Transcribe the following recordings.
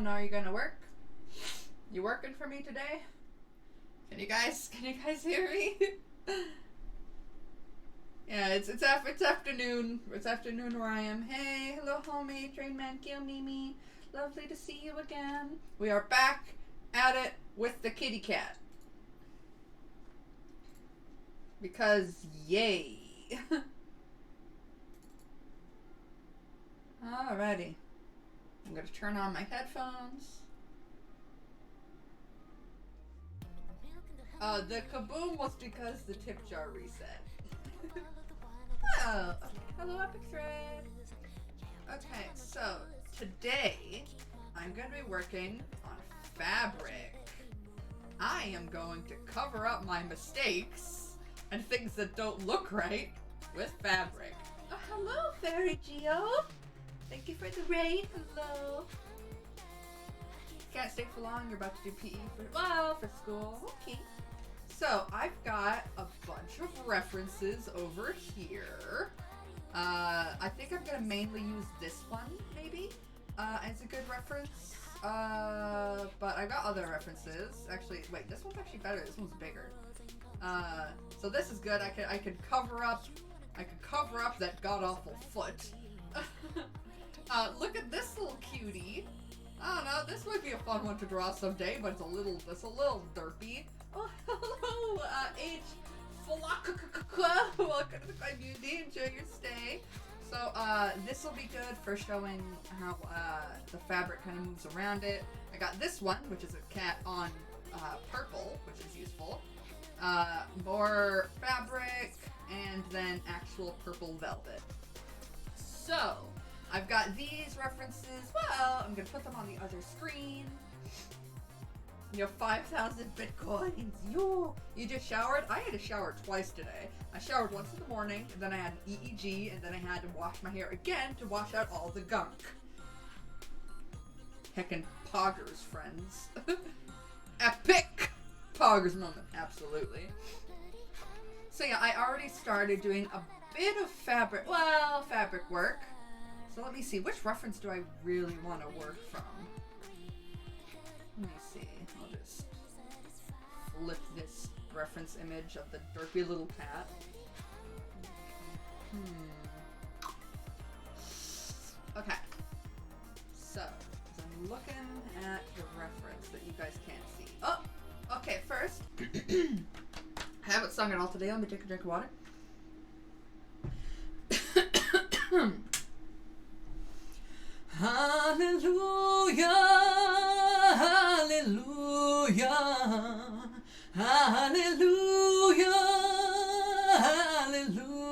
are you gonna work? You working for me today? Can you guys hear me? Yeah, it's afternoon. It's afternoon where I am. Hey, hello homie, train man, kill Mimi. Lovely to see you again. We are back at it with the kitty cat. Because yay. Alrighty. I'm gonna turn on my headphones. The kaboom was because the tip jar reset. Oh, hello Epic Thread. Okay, so today I'm going to be working on fabric. I am going to cover up my mistakes and things that don't look right with fabric. Oh, hello Fairy Geo. Thank you for the raid. Hello. Can't stay for long. You're about to do PE for school. Okay. So I've got a bunch of references over here. I think I'm gonna mainly use this one maybe as a good reference. But I've got other references. Actually, wait, this one's actually better. This one's bigger. So this is good. I could cover up that god awful foot. Look at this little cutie. I don't know. This might be a fun one to draw someday, but it's a little derpy. Oh, hello, H. Welcome to my community. Enjoy your stay. So, this will be good for showing how the fabric kind of moves around it. I got this one, which is a cat on purple, which is useful. More fabric, and then actual purple velvet. So, I've got these references. Well, I'm going to put them on the other screen. You have 5,000 bitcoins. You just showered? I had to shower twice today. I showered once in the morning, and then I had an EEG, and then I had to wash my hair again to wash out all the gunk. Heckin' poggers, friends. Epic poggers moment, absolutely. So yeah, I already started doing a bit of fabric work. So let me see, which reference do I really want to work from? Let me see. I'll just flip this reference image of the derpy little cat. Okay. So, I'm looking at the reference that you guys can't see. Oh! Okay, first. I haven't sung it all today. Let me take a drink of water. Hallelujah, hallelujah, hallelujah, hallelujah.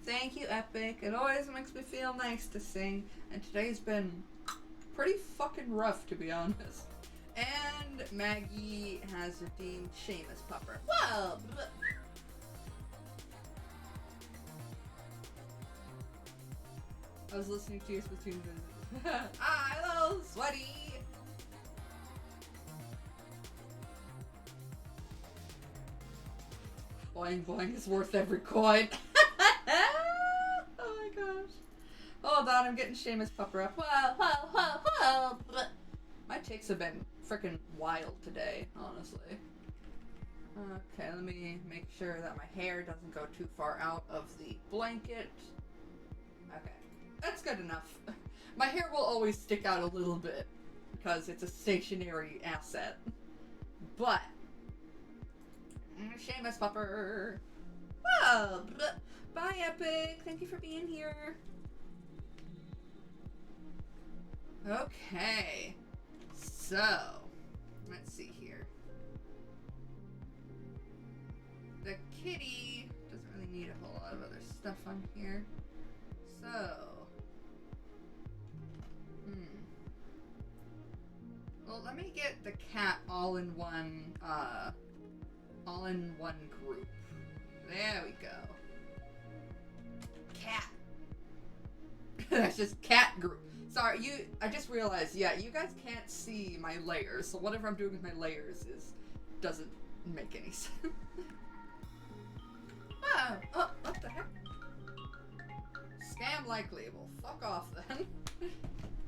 Thank you, Epic. It always makes me feel nice to sing, and today's been pretty fucking rough, to be honest. And Maggie has redeemed Seamus Pupper. Whoa! I was listening to your Splatoon video. Hello, sweaty! Boing boing is worth every coin. Oh my gosh. Hold on, I'm getting Seamus Pupper up. Whoa. My takes have been freaking wild today, honestly. Okay, let me make sure that my hair doesn't go too far out of the blanket. Okay. That's good enough. My hair will always stick out a little bit because it's a stationary asset. But Seamus Pupper. Whoa! Bye, Epic. Thank you for being here. Okay. So, let's see here. The kitty doesn't really need a whole lot of other stuff on here. So, well, let me get the cat all in one group. There we go. Cat. That's just cat group. Sorry, I just realized, yeah, you guys can't see my layers, so whatever I'm doing with my layers doesn't make any sense. Oh, what the heck? Damn likely. Well, fuck off then.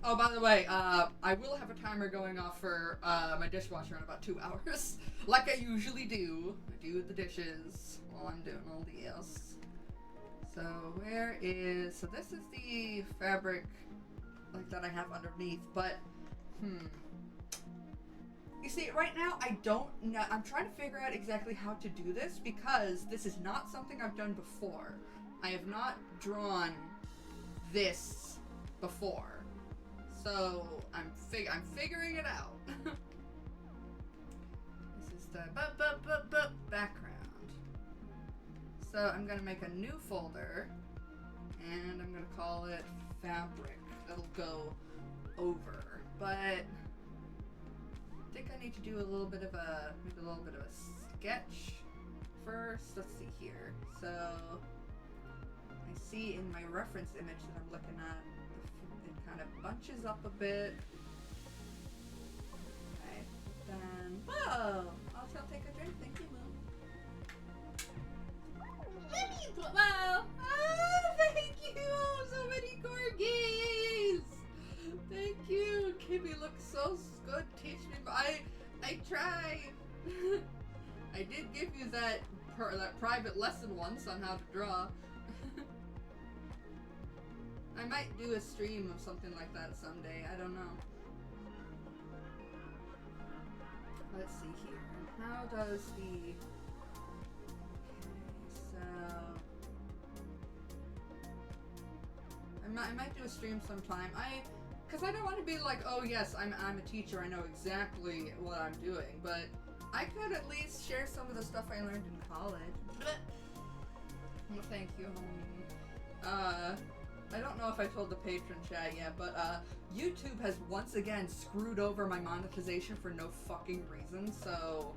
Oh, by the way, I will have a timer going off for my dishwasher in about 2 hours. Like I usually do. I do the dishes while I'm doing all this. So so this is the fabric like that I have underneath, but you see, right now I don't know. I'm trying to figure out exactly how to do this because this is not something I've done before. I have not drawn this before. So I'm figuring it out. This is the background. So I'm gonna make a new folder, and I'm gonna call it fabric. That'll go over. But I think I need to do maybe a little bit of a sketch first. Let's see here. So I see in my reference image that I'm looking at, it kind of bunches up a bit. Okay, then, whoa! I'll take a drink, thank you, Mom. Wow! Oh, thank you! So many corgis! Thank you! Kimmy looks so good, teach me, but I try! I did give you that private lesson once on how to draw. I might do a stream of something like that someday. I don't know. Let's see here. How does the... Okay, so... I might do a stream sometime. Because I don't want to be like, oh yes, I'm a teacher. I know exactly what I'm doing. But I could at least share some of the stuff I learned in college. Well, thank you, homie. I don't know if I told the patron chat yet, but YouTube has once again screwed over my monetization for no fucking reason, so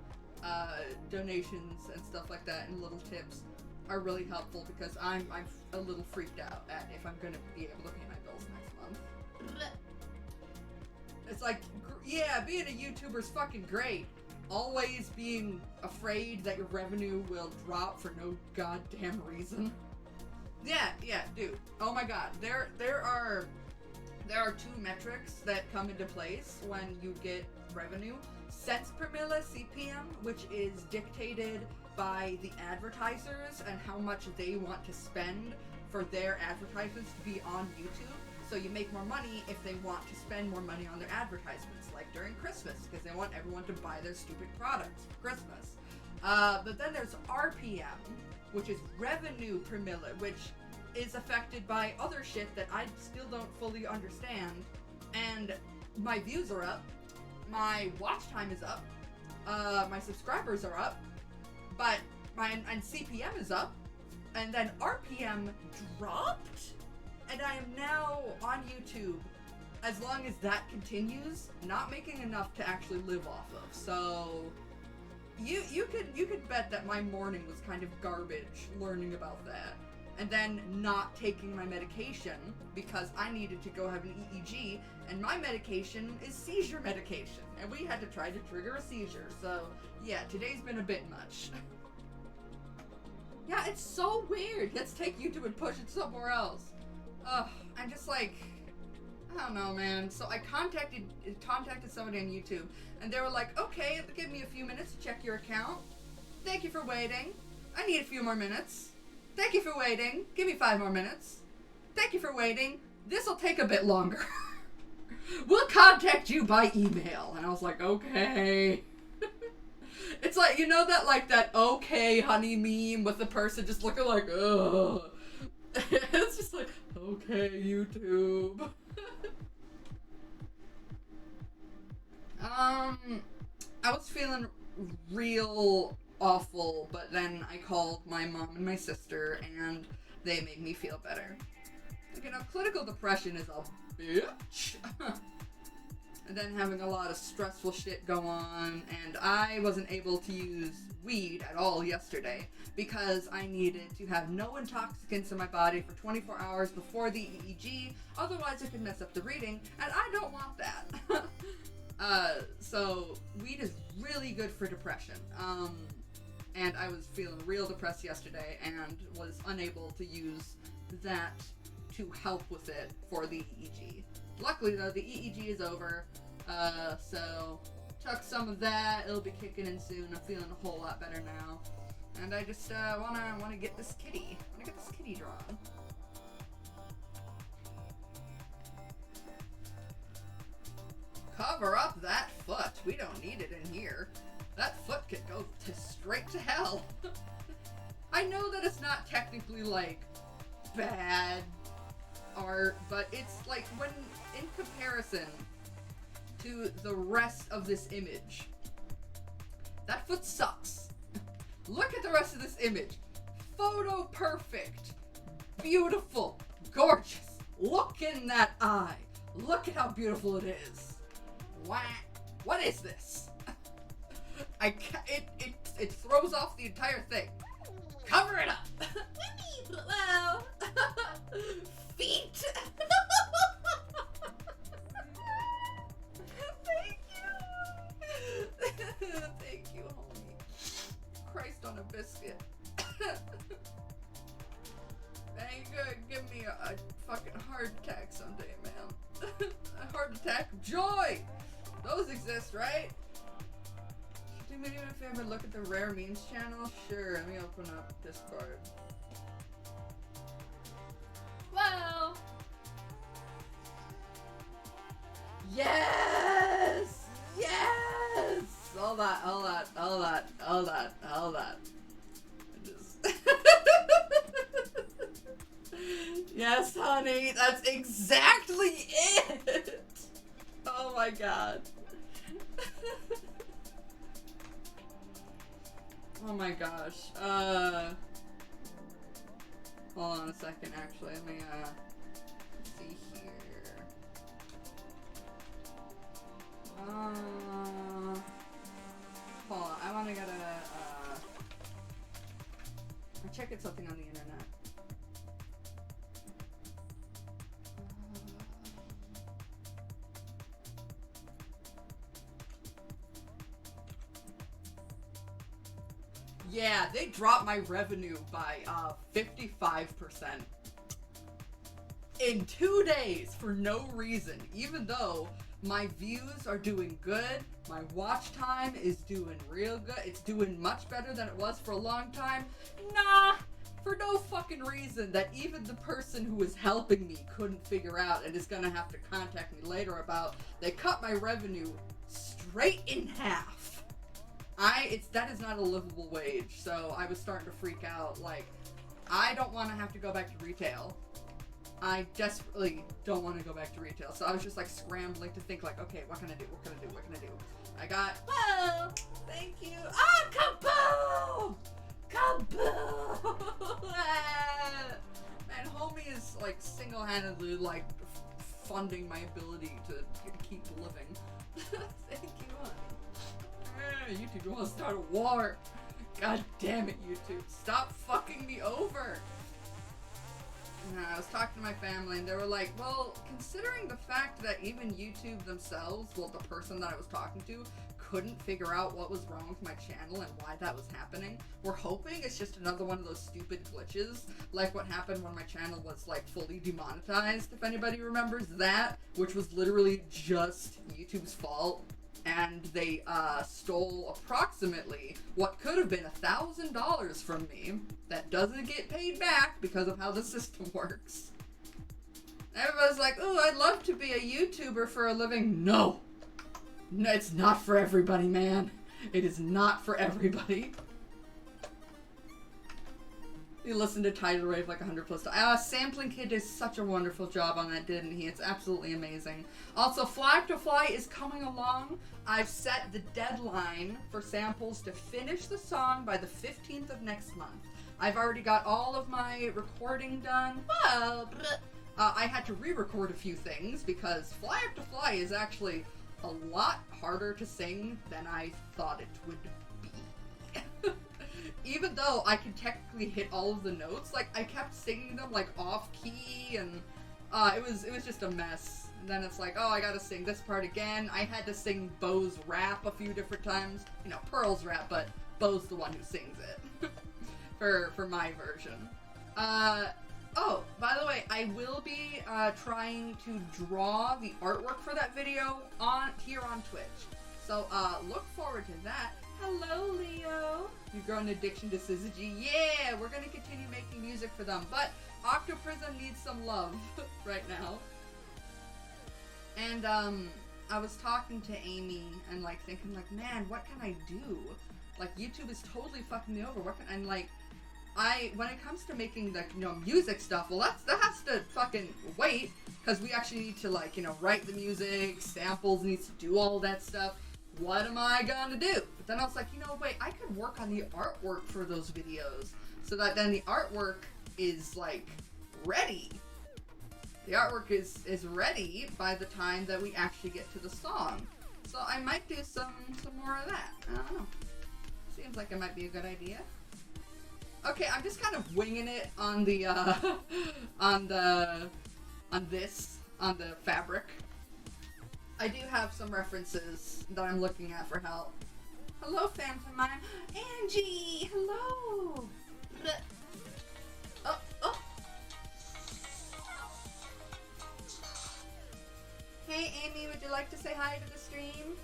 donations and stuff like that and little tips are really helpful because I'm a little freaked out at if I'm gonna be able to pay my bills next month. It's like, yeah, being a YouTuber is fucking great. Always being afraid that your revenue will drop for no goddamn reason. Yeah, dude. Oh my god. There are 2 metrics that come into place when you get revenue. Cents per mille, CPM, which is dictated by the advertisers and how much they want to spend for their advertisements to be on YouTube. So you make more money if they want to spend more money on their advertisements, like during Christmas, because they want everyone to buy their stupid products for Christmas. But then there's RPM, which is revenue per mille, which is affected by other shit that I still don't fully understand. And my views are up, my watch time is up, my subscribers are up, but and CPM is up, and then RPM dropped, and I am now on YouTube, as long as that continues, not making enough to actually live off of. So you could bet that my morning was kind of garbage learning about that. And then not taking my medication because I needed to go have an EEG, and my medication is seizure medication, and we had to try to trigger a seizure. So yeah, today's been a bit much. Yeah, it's so weird. Let's take YouTube and push it somewhere else. Ugh, I'm just like, I don't know, man. So I contacted somebody on YouTube, and they were like, okay, give me a few minutes to check your account. Thank you for waiting. I need a few more minutes. Thank you for waiting. Give me 5 more minutes. Thank you for waiting. This'll take a bit longer. We'll contact you by email. And I was like, okay. It's like, you know that okay honey meme with the person just looking like, ugh. It's just like, okay, YouTube. I was feeling real awful, but then I called my mom and my sister, and they made me feel better. You know, clinical depression is a bitch. And then having a lot of stressful shit go on, and I wasn't able to use weed at all yesterday because I needed to have no intoxicants in my body for 24 hours before the EEG, otherwise it could mess up the reading, and I don't want that. So weed is really good for depression. And I was feeling real depressed yesterday and was unable to use that to help with it for the EEG. Luckily though, the EEG is over, so took some of that. It'll be kicking in soon. I'm feeling a whole lot better now, and I just wanna get this kitty. Drawn. Cover up that foot. We don't need it in here. That foot could go straight to hell. I know that it's not technically like bad art, but it's like when in comparison to the rest of this image, that foot sucks. Look at the rest of this image. Photo perfect. Beautiful. Gorgeous. Look in that eye. Look at how beautiful it is. What is this? It throws off the entire thing. Cover it up. Well, feet. Thank you. Thank you, homie. Christ on a biscuit. Ain't gonna give me a fucking heart attack someday, man. A heart attack of joy. Those exist, right? Do me a favor, look at the Rare Memes channel? Sure, let me open up Discord. Well. Yes! Yes! All that. Just yes, honey, that's exactly it! Oh my god. Oh my gosh. Hold on a second, actually. Let me, see here. Hold on. I want to get I'm checking something on the internet. Yeah, they dropped my revenue by 55% in 2 days for no reason, even though my views are doing good, my watch time is doing real good, it's doing much better than it was for a long time. Nah, for no fucking reason that even the person who was helping me couldn't figure out and is gonna have to contact me later about. They cut my revenue straight in half. That is not a livable wage, so I was starting to freak out. Like, I don't want to have to go back to retail. I desperately don't want to go back to retail, so I was just like scrambling to think like, okay, what can I do? I got, whoa, thank you. Ah, kaboom! Man, homie is like single-handedly like funding my ability to keep living. Thank you, honey. YouTube, you want to start a war? God damn it, YouTube. Stop fucking me over. And I was talking to my family and they were like, well, considering the fact that even YouTube themselves, well, the person that I was talking to, couldn't figure out what was wrong with my channel and why that was happening, we're hoping it's just another one of those stupid glitches, like what happened when my channel was like fully demonetized, if anybody remembers that, which was literally just YouTube's fault. And they stole approximately what could have been $1,000 from me that doesn't get paid back because of how the system works. Everybody's like, "Ooh, I'd love to be a YouTuber for a living." No, it's not for everybody, man. It is not for everybody. You listened to Tidal Wave like 100 plus times. Sampling Kid did such a wonderful job on that, didn't he? It's absolutely amazing. Also, Fly After Fly is coming along. I've set the deadline for samples to finish the song by the 15th of next month. I've already got all of my recording done. Well, I had to re-record a few things because Fly After Fly is actually a lot harder to sing than I thought it would be. Even though I could technically hit all of the notes, like, I kept singing them, like, off-key, and, it was just a mess. And then it's like, oh, I gotta sing this part again. I had to sing Bo's rap a few different times. You know, Pearl's rap, but Bo's the one who sings it. for my version. Oh, by the way, I will be trying to draw the artwork for that video here on Twitch. So look forward to that. Hello, Leo. You're growing addiction to syzygy. Yeah, we're gonna continue making music for them, but Octoprism needs some love right now. And I was talking to Amy and like thinking like, man, what can I do? Like YouTube is totally fucking me over. And like, when it comes to making the music stuff, well that has to fucking wait, because we actually need to like write the music, samples, needs to do all that stuff. What am I gonna do? But then I was like, wait, I could work on the artwork for those videos, so that then the artwork is like ready. The artwork is ready by the time that we actually get to the song. So I might do some more of that. I don't know. Seems like it might be a good idea. Okay, I'm just kind of winging it on the on the fabric. I do have some references that I'm looking at for help. Hello, Phantom Mime. Angie, hello. Oh. Hey, Amy, would you like to say hi to the stream?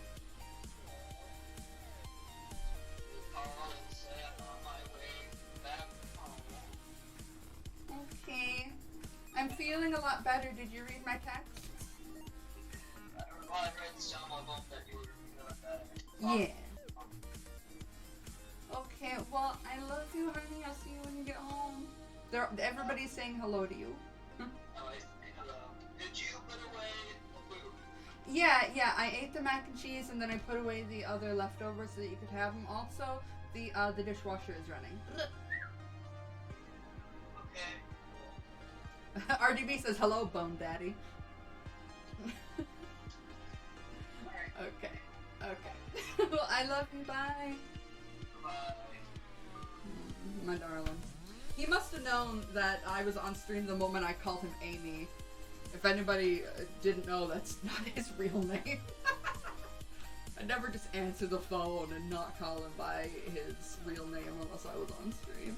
Okay. I'm feeling a lot better. Did you read my text? I read some of them that you were feeling better. Yeah. Okay, well, I love you, honey. I'll see you when you get home. Everybody's saying hello to you. Hello. Did you put away the food? Yeah, I ate the mac and cheese and then I put away the other leftovers so that you could have them. Also, the dishwasher is running. Okay. RDB says hello, Bone Daddy. Okay. Well, I love you. Bye. Bye. My darling. He must have known that I was on stream the moment I called him Amy. If anybody didn't know, that's not his real name. I never just answer the phone and not call him by his real name unless I was on stream.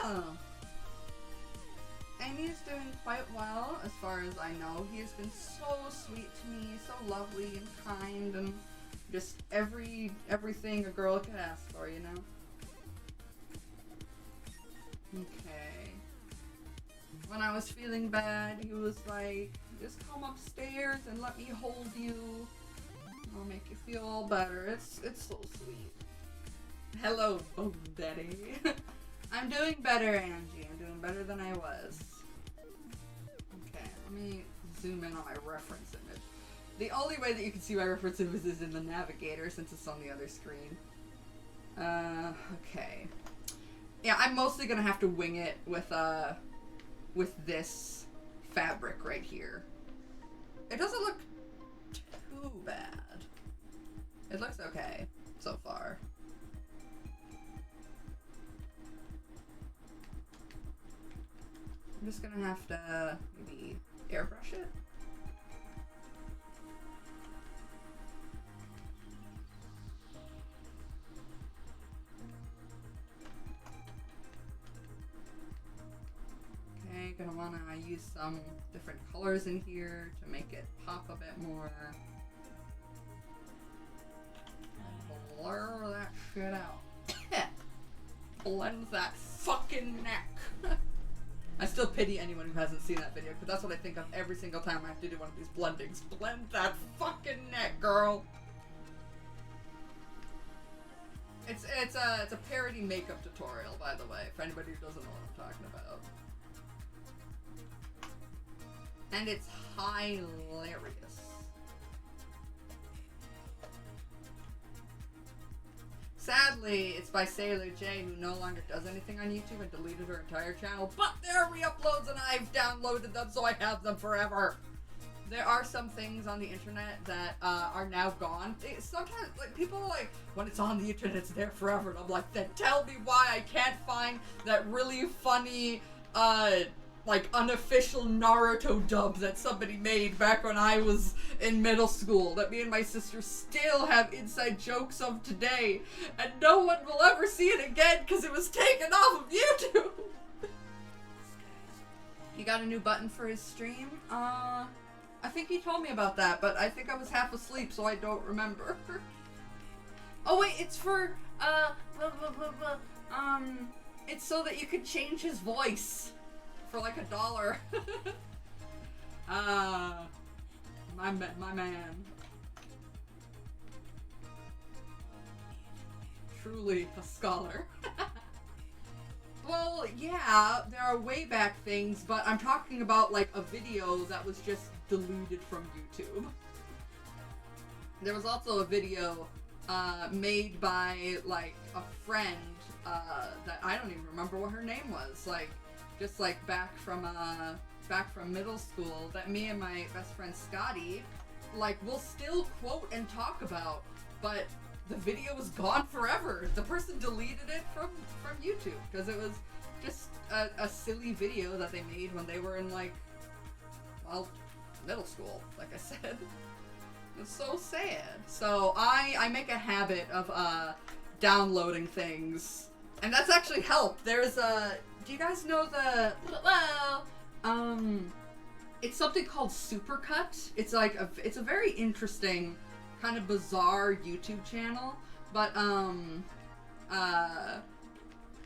Oh. Amy is doing quite well, as far as I know. He has been so sweet to me, so lovely and kind, and just everything a girl could ask for, Okay. When I was feeling bad, he was like, just come upstairs and let me hold you. I'll make you feel all better. It's so sweet. Hello, Bone Daddy. I'm doing better, Angie. I'm doing better than I was. Okay, let me zoom in on my reference image. The only way that you can see my reference image is in the navigator, since it's on the other screen. Okay. Yeah, I'm mostly gonna have to wing it with this fabric right here. It doesn't look too bad. It looks okay so far. I'm just gonna have to maybe airbrush it. Okay, gonna wanna use some different colors in here to make it pop a bit more. Blur that shit out. Blend that fucking neck. I still pity anyone who hasn't seen that video, because that's what I think of every single time I have to do one of these blendings. Blend that fucking neck, girl. It's a parody makeup tutorial, by the way, for anybody who doesn't know what I'm talking about. And it's hilarious. Sadly, it's by Sailor J, who no longer does anything on YouTube and deleted her entire channel, but there are re-uploads and I've downloaded them, so I have them forever. There are some things on the internet that are now gone. Sometimes, like, people are like, when it's on the internet, it's there forever, and I'm like, then tell me why I can't find that really funny, like unofficial Naruto dub that somebody made back when I was in middle school that me and my sister still have inside jokes of today, and no one will ever see it again because it was taken off of YouTube. He got a new button for his stream. I think he told me about that, but I think I was half asleep, so I don't remember. Oh wait, it's for it's so that you could change his voice for like $1. My man. Truly a scholar. Well, yeah, there are way back things, but I'm talking about like a video that was just deleted from YouTube. There was also a video made by like a friend that I don't even remember what her name was, like just like back from middle school, that me and my best friend Scotty like will still quote and talk about, but the video was gone forever. The person deleted it from YouTube because it was just a silly video that they made when they were in like, well, middle school, like I said. It's so sad. So I make a habit of downloading things, and that's actually helped. There's do you guys know the, well, it's something called Supercut. It's like it's a very interesting kind of bizarre YouTube channel, but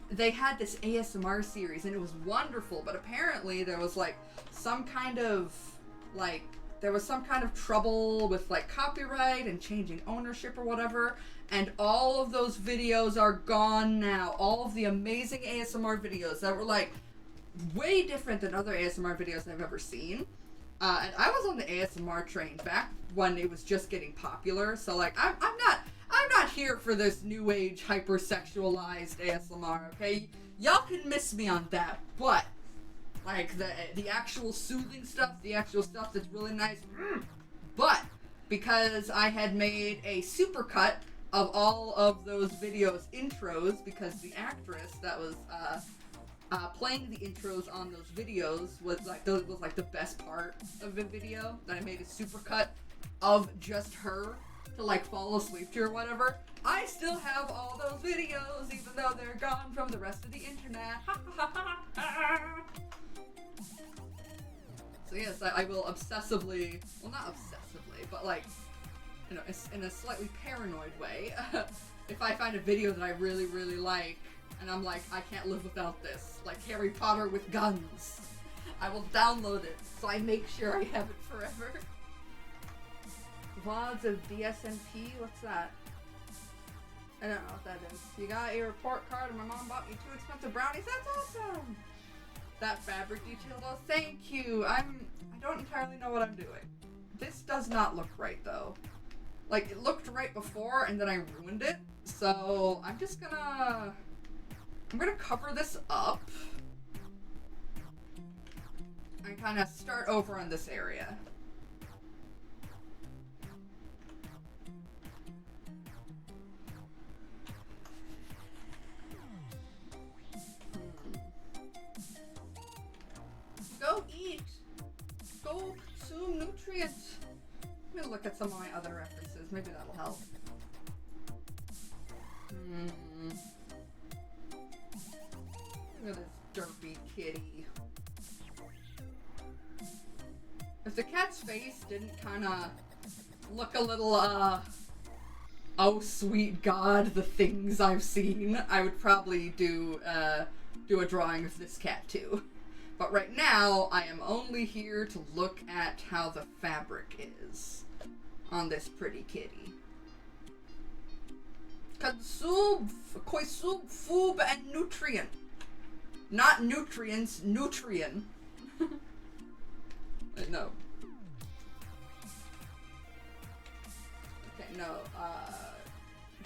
they had this ASMR series and it was wonderful, but apparently there was like some kind of trouble with like copyright and changing ownership or whatever, and all of those videos are gone now. All of the amazing ASMR videos that were like way different than other ASMR videos I've ever seen. And I was on the ASMR train back when it was just getting popular, so like I'm not here for this new age hypersexualized ASMR, okay? Y'all can miss me on that, but like the actual soothing stuff, the actual stuff that's really nice. But because I had made a supercut of all of those videos intros, because the actress that was playing the intros on those videos was like the best part of the video, that I made a supercut of just her to like fall asleep to or whatever. I still have all those videos even though they're gone from the rest of the internet. So yes, I will obsessively, well not obsessively, but like, you know, in a slightly paranoid way, if I find a video that I really, really like, and I'm like, I can't live without this, like Harry Potter with guns, I will download it, so I make sure I have it forever. VODs of DSMP, what's that? I don't know what that is. You got a report card and my mom bought me 2 expensive brownies, that's awesome! That fabric detail though, thank you! I don't entirely know what I'm doing. This does not look right though. Like, it looked right before and then I ruined it, so I'm gonna cover this up and kind of start over on this area. Go eat! Go consume nutrients! Let me look at some of my other references, maybe that'll help. Look at this derpy kitty. If the cat's face didn't kinda look a little, oh sweet god, the things I've seen, I would probably do a drawing of this cat too. But right now, I am only here to look at how the fabric is on this pretty kitty. Consume food and nutrient. Not nutrients, nutrient. No. Okay, no.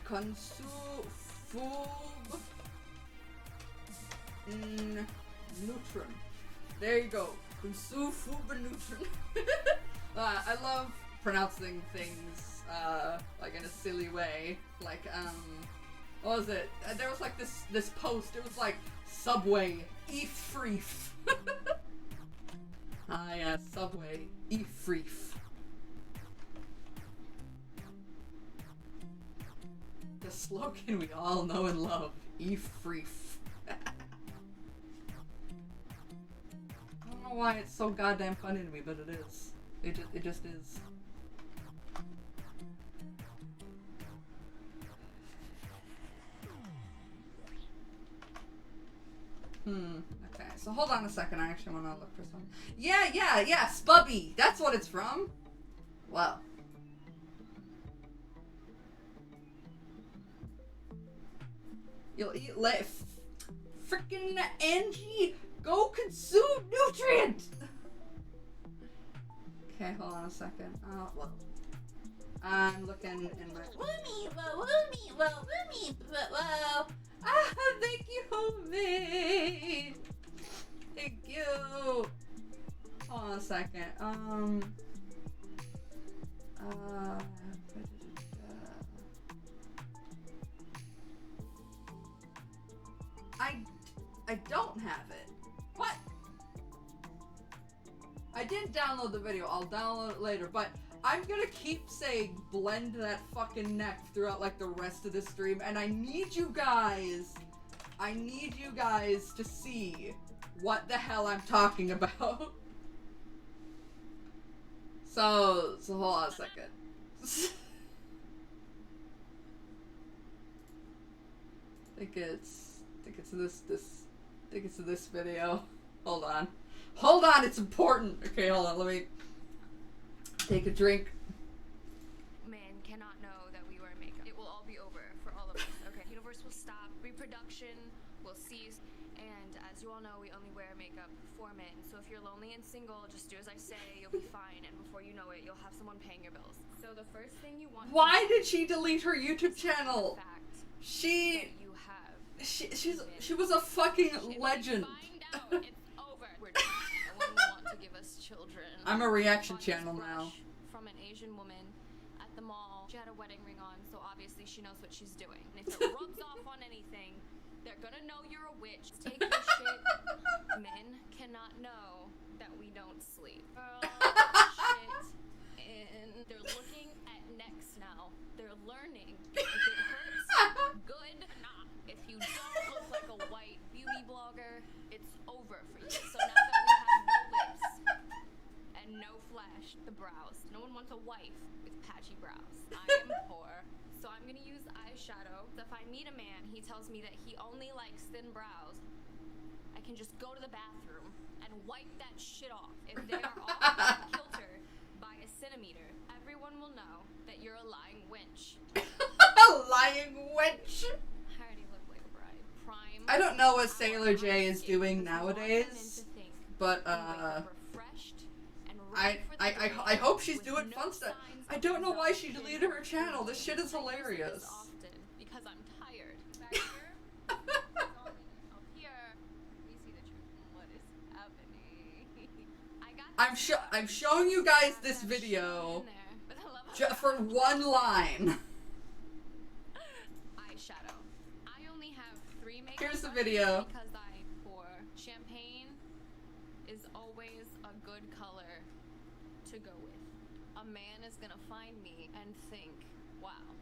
Consume food nutrient. There you go. Consume food and nutrient. I love pronouncing things like in a silly way. Like what was it? There was like this post. It was like Subway eat free. Ah, yeah, Subway. Eat freef. The slogan we all know and love. Eat freef. I don't know why it's so goddamn funny to me, but it is. It just is. Okay, so hold on a second. I actually want to look for some. Yeah, Spubby. That's what it's from. Wow. You'll eat frickin' Angie, go consume nutrient! Okay, hold on a second. Well, I'm looking in my... Whoa. Ah, thank you, me. Thank you. Hold on a second. I don't have it. What? I didn't download the video. I'll download it later, but I'm gonna keep saying blend that fucking neck throughout like the rest of the stream, and I need you guys to see what the hell I'm talking about. So hold on a second. I think it's this video. Hold on, it's important. Okay, hold on, let me take a drink. Man cannot know that we wear makeup. It will all be over for all of us. Okay, universe will stop, reproduction will cease, and as you all know, we only wear makeup for men. So if you're lonely and single, just do as I say, you'll be fine, and before you know it, you'll have someone paying your bills. So the first thing you want. Why did she delete her YouTube channel? She was a fucking legend. Find out, it's over. We're done. No one will want to give us children. I'm a reaction channel now. From an Asian woman at the mall. She had a wedding ring on, so obviously she knows what she's doing. And if it rubs off on anything, they're gonna know you're a witch. Take your shit. Men cannot know that we don't sleep. Girl, shit. And they're looking at necks now. They're learning. If it hurts, good. Nah. If you don't look like a white beauty blogger, it's over for you. So now that we have no lips and no flesh, the brows. No one wants a wife with patchy brows. I am poor, so I'm gonna use eyeshadow. So if I meet a man, he tells me that he only likes thin brows, I can just go to the bathroom and wipe that shit off. If they are off kilter by a centimeter, everyone will know that you're a lying wench. Lying wench. I already look like a bride. Prime. I don't know what Sailor J is doing nowadays, but I hope she's doing fun stuff. I don't know why she deleted her channel. This shit is hilarious. Because I'm tired. Back here, up here, we see the truth. What is happening? I'm showing you guys this video for one line. Eyeshadow. I only have 3 makeup. Here's the video. Because I pour. Champagne is always a good color to go with. A man is gonna find me and think, wow,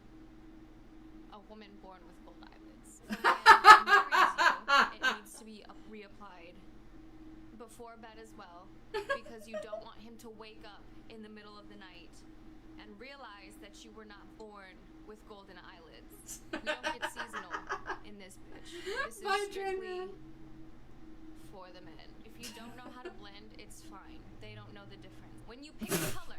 a woman born with gold eyelids. So when marries you, it needs to be reapplied before bed as well, because you don't want him to wake up in the middle of the night and realize that you were not born with golden eyelids. We don't get seasonal in this bitch. This is strictly for the men. If you don't know how to blend, it's fine. They don't know the difference. When you pick a color,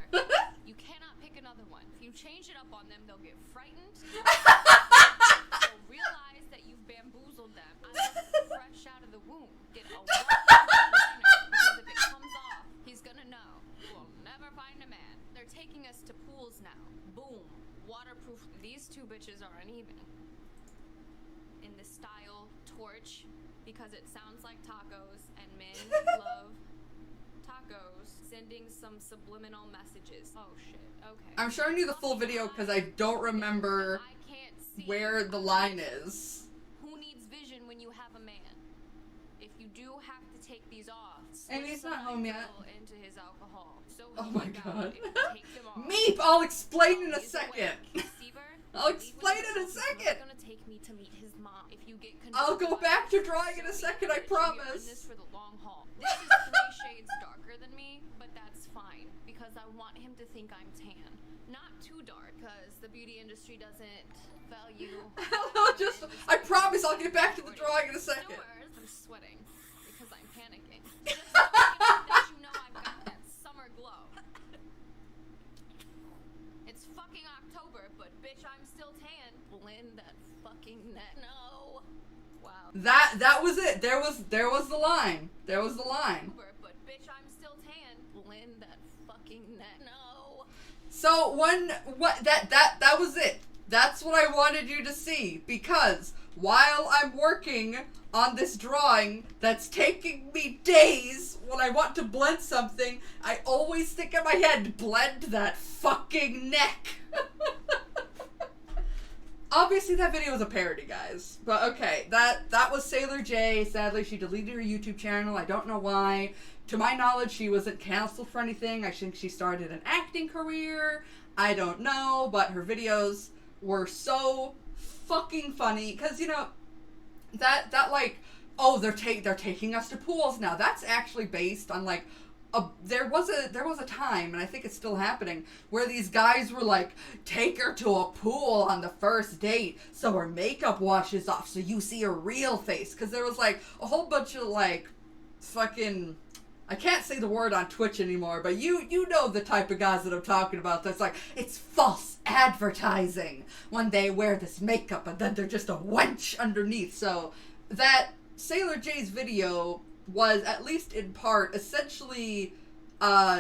you cannot pick another one. If you change it up on them, they'll get frightened. They'll realize that you've bamboozled them. I look fresh out of the womb. Get a liner, because if it comes off, he's gonna know. We'll never find a man. They're taking us to pools now. Boom. Waterproof. These two bitches are uneven. In the style torch, because it sounds like tacos, and men love tacos. Sending some subliminal messages. Oh shit. Okay. I'm showing you the full video because I don't remember I can't see where the line is. Who needs vision when you have a man? If you do have to take these off, Amy's not home yet. Into his alcohol. So Oh he my forgot god. it would take him off. Meep! I'll explain in a He's away. second. Receiver, I'll explain in a He's second. gonna take me to meet his mom. If you get I'll go convinced, back to drawing in a second, I we are in promise. this for the long haul. This is 3 shades darker than me, but that's fine because I want him to think I'm tan. Not too dark, because the beauty industry doesn't value. I promise I'll get back to the drawing in a second. No worries. I'm sweating because I'm panicking. Just that you know I've got that summer glow. It's fucking October, but bitch, I'm still tan. Blend that fucking neck. No. Wow. That was it. There was the line. There was the line. But bitch, I'm still tan. Blend that fucking neck. No. So that was it. That's what I wanted you to see, because while I'm working on this drawing that's taking me days when I want to blend something, I always think in my head, blend that fucking neck. Obviously that video was a parody, guys. But okay, that was Sailor J. Sadly, she deleted her YouTube channel. I don't know why. To my knowledge, she wasn't canceled for anything. I think she started an acting career. I don't know, but her videos were so fucking funny. Cause you know, that like, oh, they're taking us to pools now. That's actually based on like, there was a time, and I think it's still happening, where these guys were like, take her to a pool on the first date so her makeup washes off so you see her real face. Cause there was like a whole bunch of like fucking, I can't say the word on Twitch anymore, but you know the type of guys that I'm talking about. That's like, it's false advertising when they wear this makeup and then they're just a wench underneath. So that Sailor J's video was, at least in part, essentially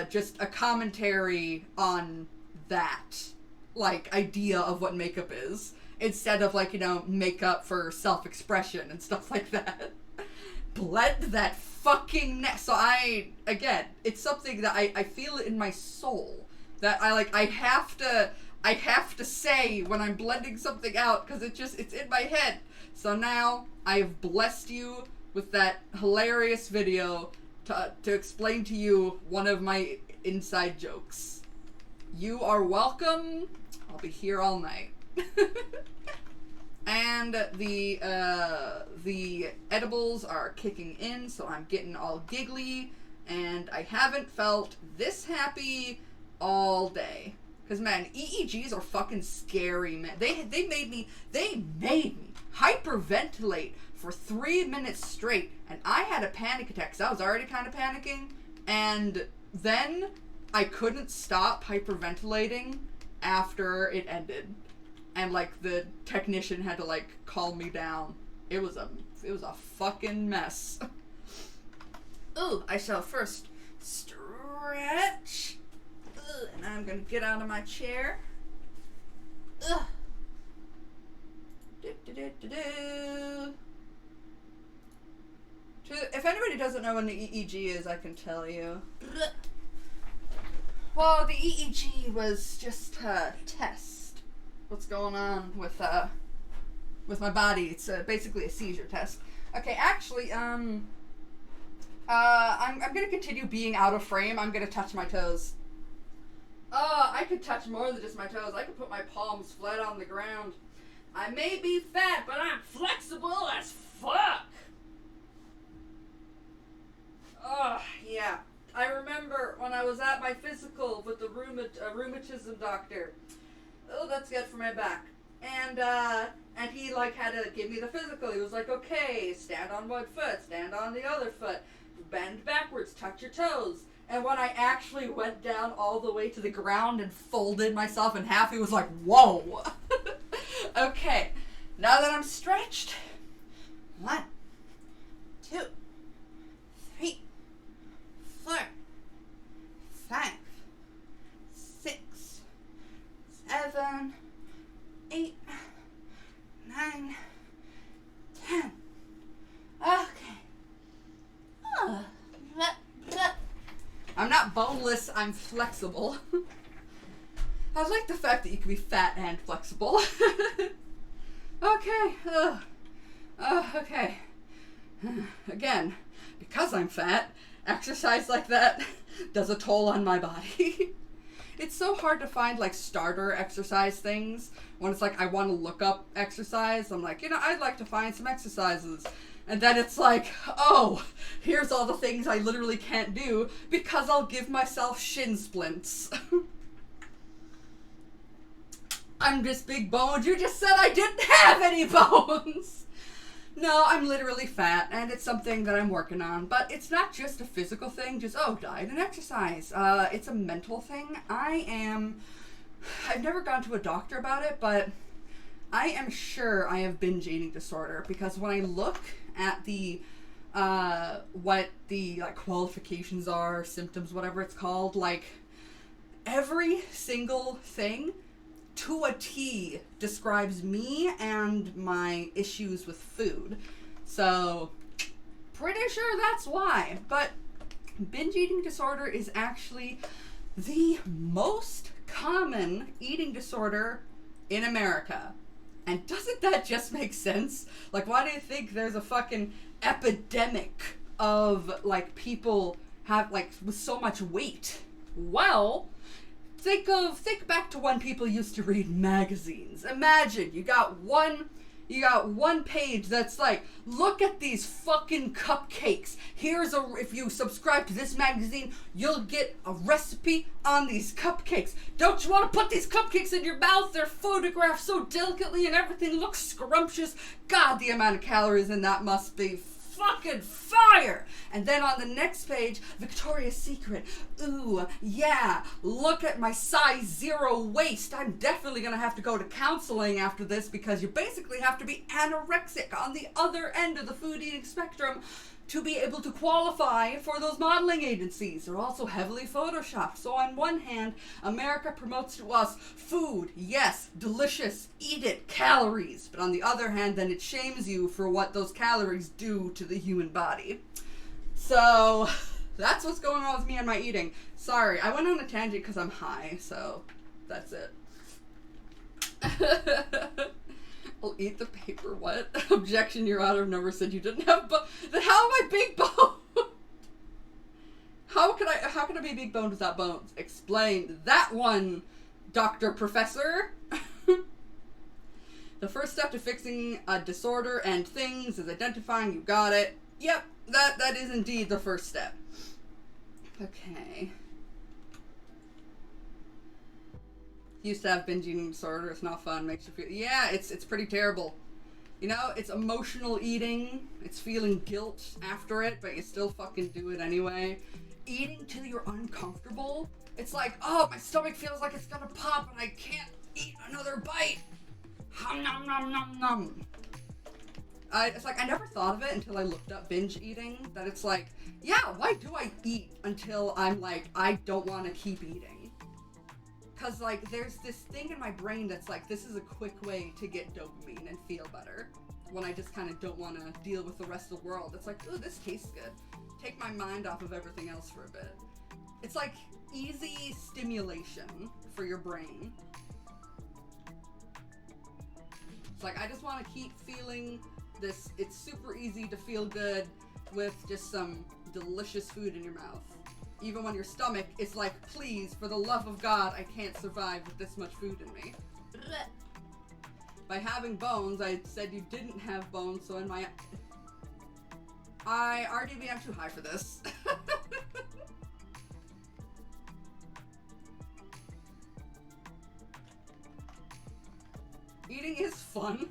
just a commentary on that, like, idea of what makeup is, instead of, like, you know, makeup for self-expression and stuff like that. Blend that fucking neck. So again, it's something that I feel it in my soul, that I have to say when I'm blending something out, because it's in my head. So now I have blessed you with that hilarious video to explain to you one of my inside jokes. You are welcome. I'll be here all night. And the edibles are kicking in, so I'm getting all giggly, and I haven't felt this happy all day. Cause man, EEGs are fucking scary, man. They made me hyperventilate for 3 minutes straight, and I had a panic attack, cause I was already kind of panicking, and then I couldn't stop hyperventilating after it ended. And like the technician had to like calm me down. It was a fucking mess. Ooh, I shall first stretch. Ugh, and I'm gonna get out of my chair. Ugh. If anybody doesn't know what an EEG is, I can tell you. Well, the EEG was just a test. What's going on with my body. It's basically a seizure test. Okay, actually, I'm gonna continue being out of frame. I'm gonna touch my toes. I could touch more than just my toes. I could put my palms flat on the ground. I may be fat, but I'm flexible as fuck. Yeah. I remember when I was at my physical with the rheumatism doctor. Oh, that's good for my back. And he like had to give me the physical. He was like, okay, stand on one foot, stand on the other foot, bend backwards, touch your toes. And when I actually went down all the way to the ground and folded myself in half, he was like, whoa. Okay, now that I'm stretched, 1, 2, 3, 4, 5, 6, 7, 8, 9, 10. Okay. I'm not boneless, I'm flexible. I like the fact that you can be fat and flexible. Okay. Okay. Again, because I'm fat exercise like that does a toll on my body. It's so hard to find, like, starter exercise things. When it's like, I want to look up exercise, I'm like, I'd like to find some exercises. And then it's like, oh, here's all the things I literally can't do because I'll give myself shin splints. I'm just big boned. You just said I didn't have any bones. No, I'm literally fat, and it's something that I'm working on. But it's not just a physical thing, just, diet and exercise. It's a mental thing. I've never gone to a doctor about it, but I am sure I have binge eating disorder, because when I look at the, what the, like, qualifications are, symptoms, whatever it's called, like, every single thing to a T describes me and my issues with food. So, pretty sure that's why. But binge eating disorder is actually the most common eating disorder in America. And doesn't that just make sense? Like, why do you think there's a fucking epidemic of, like, people have, like, with so much weight? Well, think back to when people used to read magazines. Imagine you got one page that's like, look at these fucking cupcakes. If you subscribe to this magazine, you'll get a recipe on these cupcakes. Don't you want to put these cupcakes in your mouth? They're photographed so delicately and everything looks scrumptious. God, the amount of calories in that must be fucking fire. And then on the next page, Victoria's Secret. Ooh, yeah, look at my size 0 waist. I'm definitely gonna have to go to counseling after this, because you basically have to be anorexic on the other end of the food eating spectrum to be able to qualify for those modeling agencies. They're also heavily photoshopped. So on one hand, America promotes to us food, yes, delicious, eat it, calories. But on the other hand, then it shames you for what those calories do to the human body. So that's what's going on with me and my eating. Sorry, I went on a tangent because I'm high, so that's it. I'll eat the paper. What? Objection, Your Honor. I've never said you didn't have then how am I big boned? How can I be big boned without bones? Explain that one, Dr. Professor. The first step to fixing a disorder and things is identifying. You got it. Yep, that is indeed the first step. Okay. Used to have binge eating disorder. It's not fun. Makes you feel... Yeah, it's pretty terrible. It's emotional eating. It's feeling guilt after it, but you still fucking do it anyway. Eating till you're uncomfortable. It's like, oh, my stomach feels like it's gonna pop and I can't eat another bite. Hum nom nom nom nom. It's like, I never thought of it until I looked up binge eating. That it's like, yeah, why do I eat until I'm like, I don't want to keep eating? Because, like, there's this thing in my brain that's like, this is a quick way to get dopamine and feel better. When I just kind of don't want to deal with the rest of the world. It's like, ooh, this tastes good. Take my mind off of everything else for a bit. It's like easy stimulation for your brain. It's like, I just want to keep feeling this. It's super easy to feel good with just some delicious food in your mouth. Even when your stomach is like, please, for the love of God, I can't survive with this much food in me. By having bones, I said you didn't have bones, so in my... RDB, I'm too high for this. Eating is fun.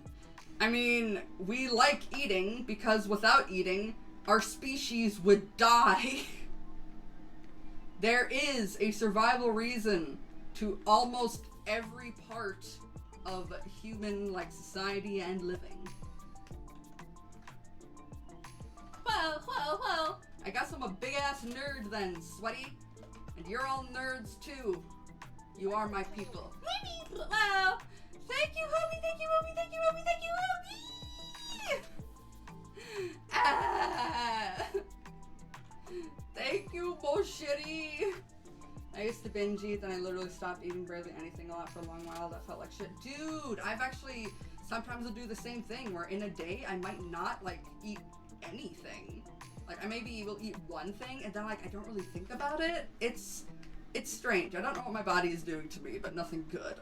I mean, we like eating because without eating, our species would die. There is a survival reason to almost every part of human, like, society and living. Whoa. I guess I'm a big-ass nerd then, sweaty. And you're all nerds, too. You are my people. Wow. Thank you, homie, thank you, homie, thank you, homie, thank you, homie! Ah! Thank you, bullshitty! I used to binge eat, then I literally stopped eating barely anything a lot for a long while. That felt like shit. Dude, sometimes I'll do the same thing, where in a day, I might not, like, eat anything. Like, I maybe will eat one thing, and then, like, I don't really think about it. It's strange. I don't know what my body is doing to me, but nothing good,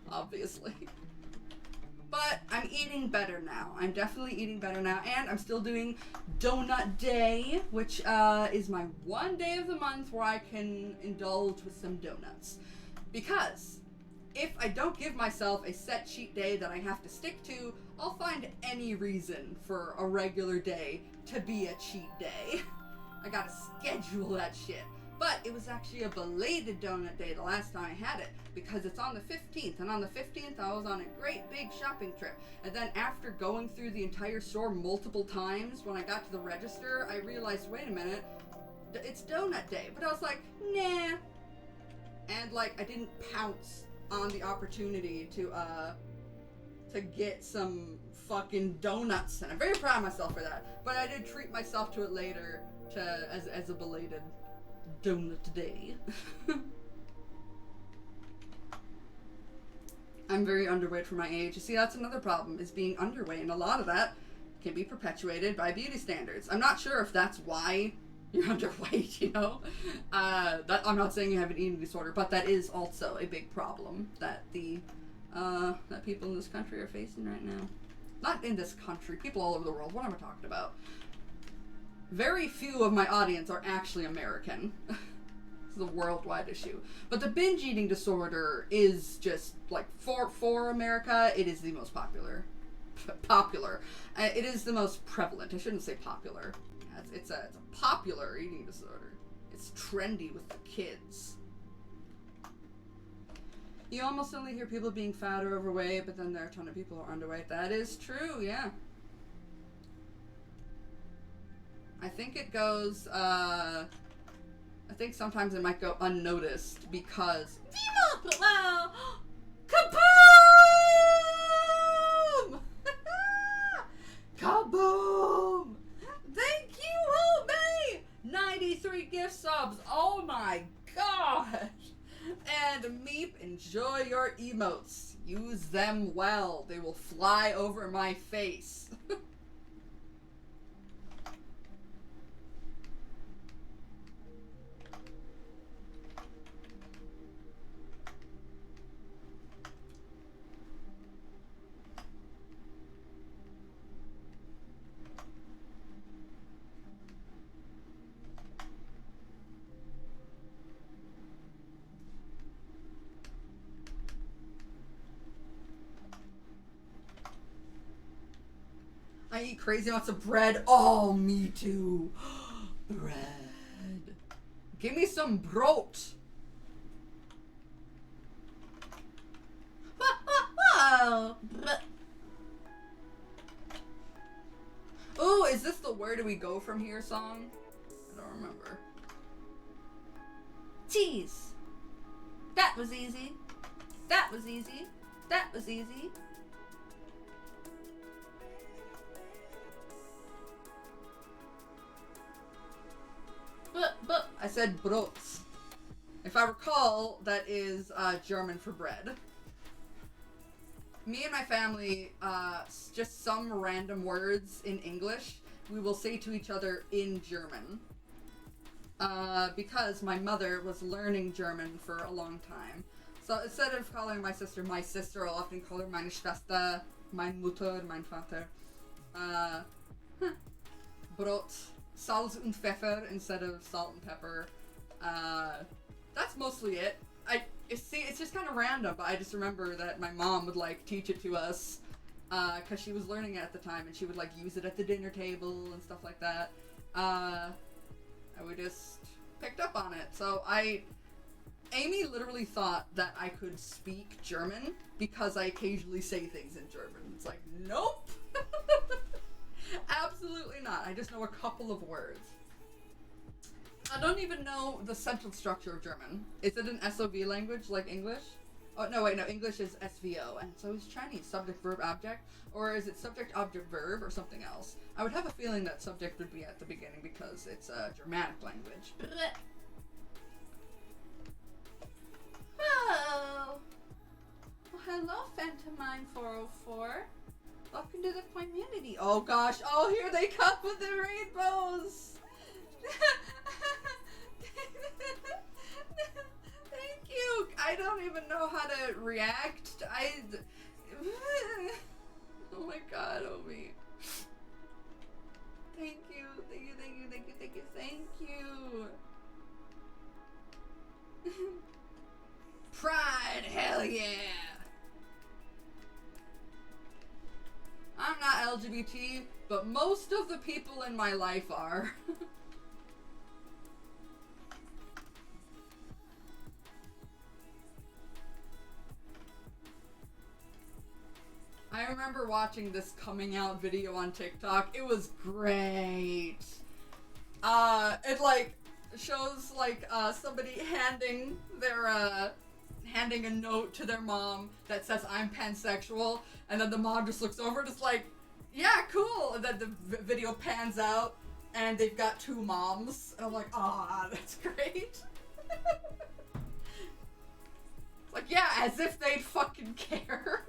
obviously. But I'm eating better now. I'm definitely eating better now, and I'm still doing Donut Day, which is my one day of the month where I can indulge with some donuts. Because if I don't give myself a set cheat day that I have to stick to, I'll find any reason for a regular day to be a cheat day. I gotta schedule that shit. But it was actually a belated donut day the last time I had it, because it's on the 15th, and on the 15th I was on a great big shopping trip. And then after going through the entire store multiple times, when I got to the register, I realized, wait a minute, it's donut day. But I was like, nah. And like, I didn't pounce on the opportunity to get some fucking donuts, and I'm very proud of myself for that. But I did treat myself to it later as a belated donut day. I'm very underweight for my age. You see, that's another problem, is being underweight, and a lot of that can be perpetuated by beauty standards. I'm not sure if that's why you're underweight, you know? I'm not saying you have an eating disorder, but that is also a big problem that that people in this country are facing right now. Not in this country, people all over the world. What am I talking about? Very few of my audience are actually American. It's a worldwide issue. But the binge eating disorder is just, like, for America, it is the most popular. It is the most prevalent. I shouldn't say popular. It's a popular eating disorder. It's trendy with the kids. You almost only hear people being fat or overweight, but then there are a ton of people who are underweight. That is true, yeah. I think it goes, I think sometimes it might go unnoticed because... Wow! Kaboom! Kaboom! Thank you, Obey! 93 gift subs, oh my gosh! And Meep, enjoy your emotes. Use them well. They will fly over my face. I eat crazy amounts of bread. Oh, me too. Bread. Give me some brot. Ooh, is this the Where Do We Go From Here song? I don't remember. Cheese. That was easy. That was easy. That was easy. But I said brots. If I recall, that is German for bread. Me and my family, just some random words in English, we will say to each other in German. Because my mother was learning German for a long time. So instead of calling my sister, I'll often call her meine Schwester, mein Mutter, mein Vater. Brot. Salz und Pfeffer instead of salt and pepper. That's mostly it. It's just kind of random, but I just remember that my mom would like teach it to us because she was learning it at the time, and she would like use it at the dinner table and stuff like that. And we just picked up on it. So Amy literally thought that I could speak German because I occasionally say things in German. It's like, nope. Absolutely not. I just know a couple of words. I don't even know the sentence structure of German. Is it an SOV language like English? Oh, no, wait, no. English is SVO, and so is Chinese. Subject, verb, object. Or is it subject, object, verb, or something else? I would have a feeling that subject would be at the beginning because it's a Germanic language. Oh. Well, hello, Phantomine 404. Welcome to the community. Oh gosh, oh here they come with the rainbows! Thank you. I don't even know how to react. Oh my god, Omi. Thank you. Thank you, thank you, thank you, thank you, thank you. Pride, hell yeah. I'm not LGBT, but most of the people in my life are. I remember watching this coming out video on TikTok. It was great. It like shows like somebody handing a note to their mom that says I'm pansexual, and then the mom just looks over and is like, yeah, cool. And then the video pans out and they've got two moms, and I'm like, ah, that's great. Like, yeah, as if they'd fucking care.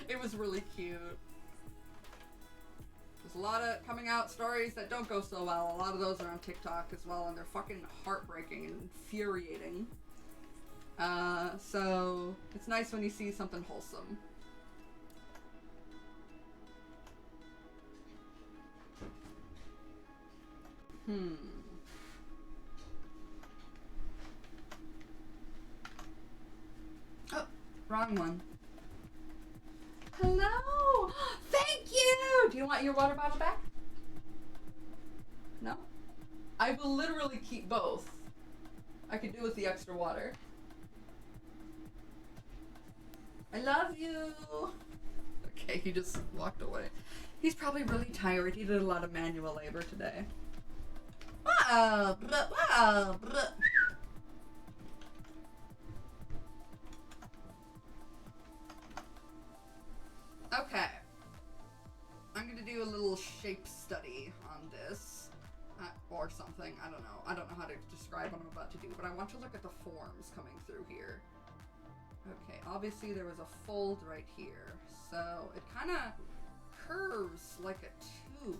It was really cute. There's a lot of coming out stories that don't go so well. A lot of those are on TikTok as well, and they're fucking heartbreaking and infuriating. So it's nice when you see something wholesome. Oh, wrong one. Hello! Thank you! Do you want your water bottle back? No? I will literally keep both. I could do with the extra water. I love you! Okay, he just walked away. He's probably really tired. He did a lot of manual labor today. Wow! Wow! Okay. I'm gonna do a little shape study on this. Or something. I don't know. I don't know how to describe what I'm about to do, but I want to look at the forms coming through here. Okay, obviously there was a fold right here. So it kind of curves like a tube.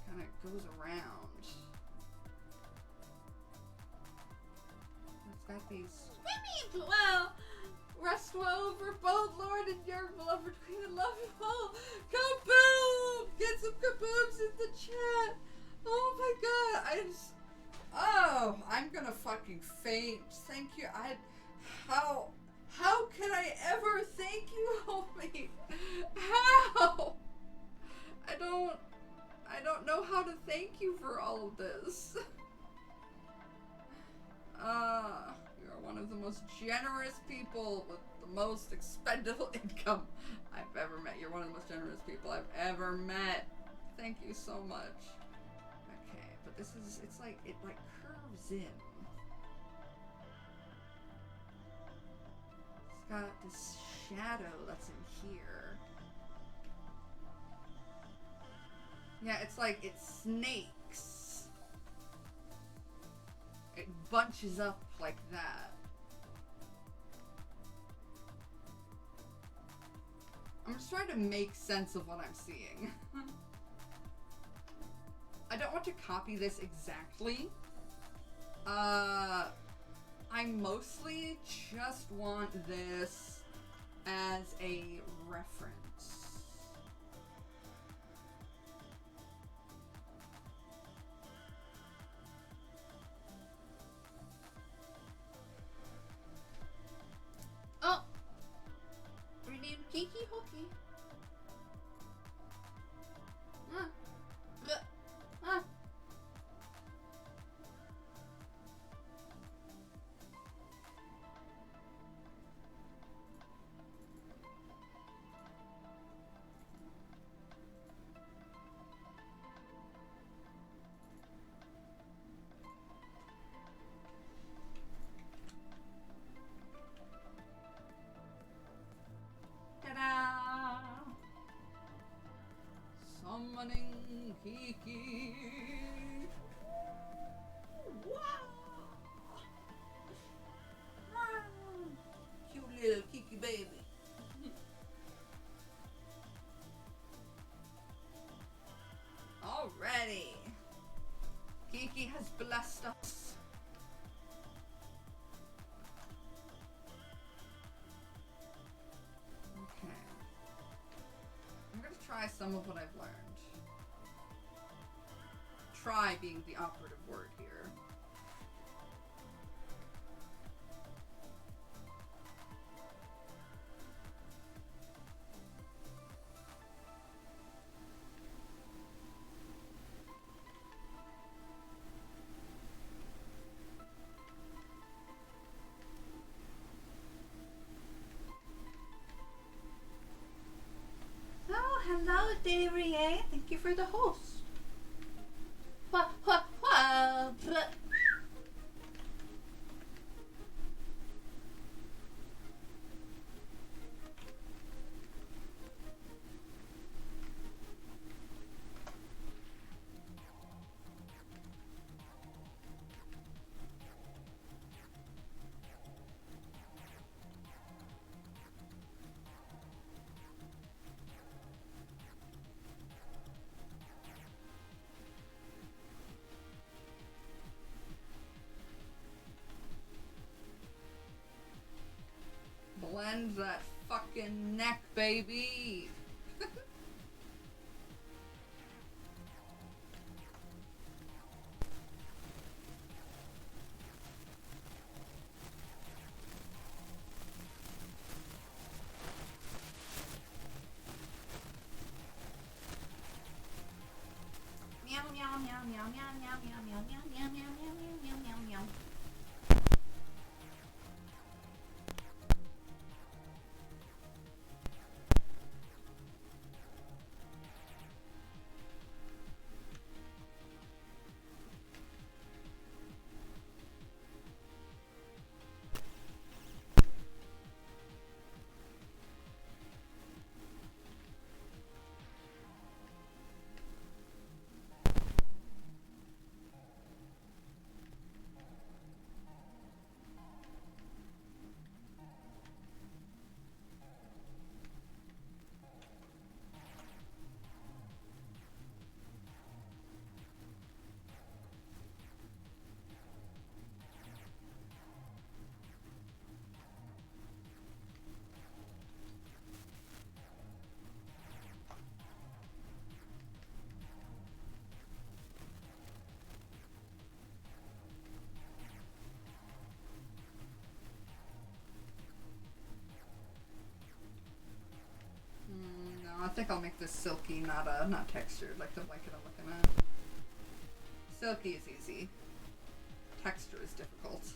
Kind of goes around. It's got these... Well, rest well for both Lord and your beloved queen. I love you all. Kaboom! Get some kaboobs in the chat. Oh my god. Oh, I'm gonna fucking faint. Thank you. How can I ever thank you, homie? How? I don't know how to thank you for all of this. You're one of the most generous people with the most expendable income I've ever met. You're one of the most generous people I've ever met. Thank you so much. Okay, but this is, it curves in. It's got this shadow that's in here. Yeah, it's like it snakes. It bunches up like that. I'm just trying to make sense of what I'm seeing. I don't want to copy this exactly. I mostly just want this as a reference. Oh! Rename Kiki Hookie. try some of what I've learned. Try being the operative word here. Oh, hello, Darier. Thank you for the host. Blend that fucking neck, baby. Meow meow meow meow meow meow meow meow meow meow meow meow meow meow meow. No, I think I'll make this silky, not textured, like the blanket I'm looking at. Silky is easy. Texture is difficult.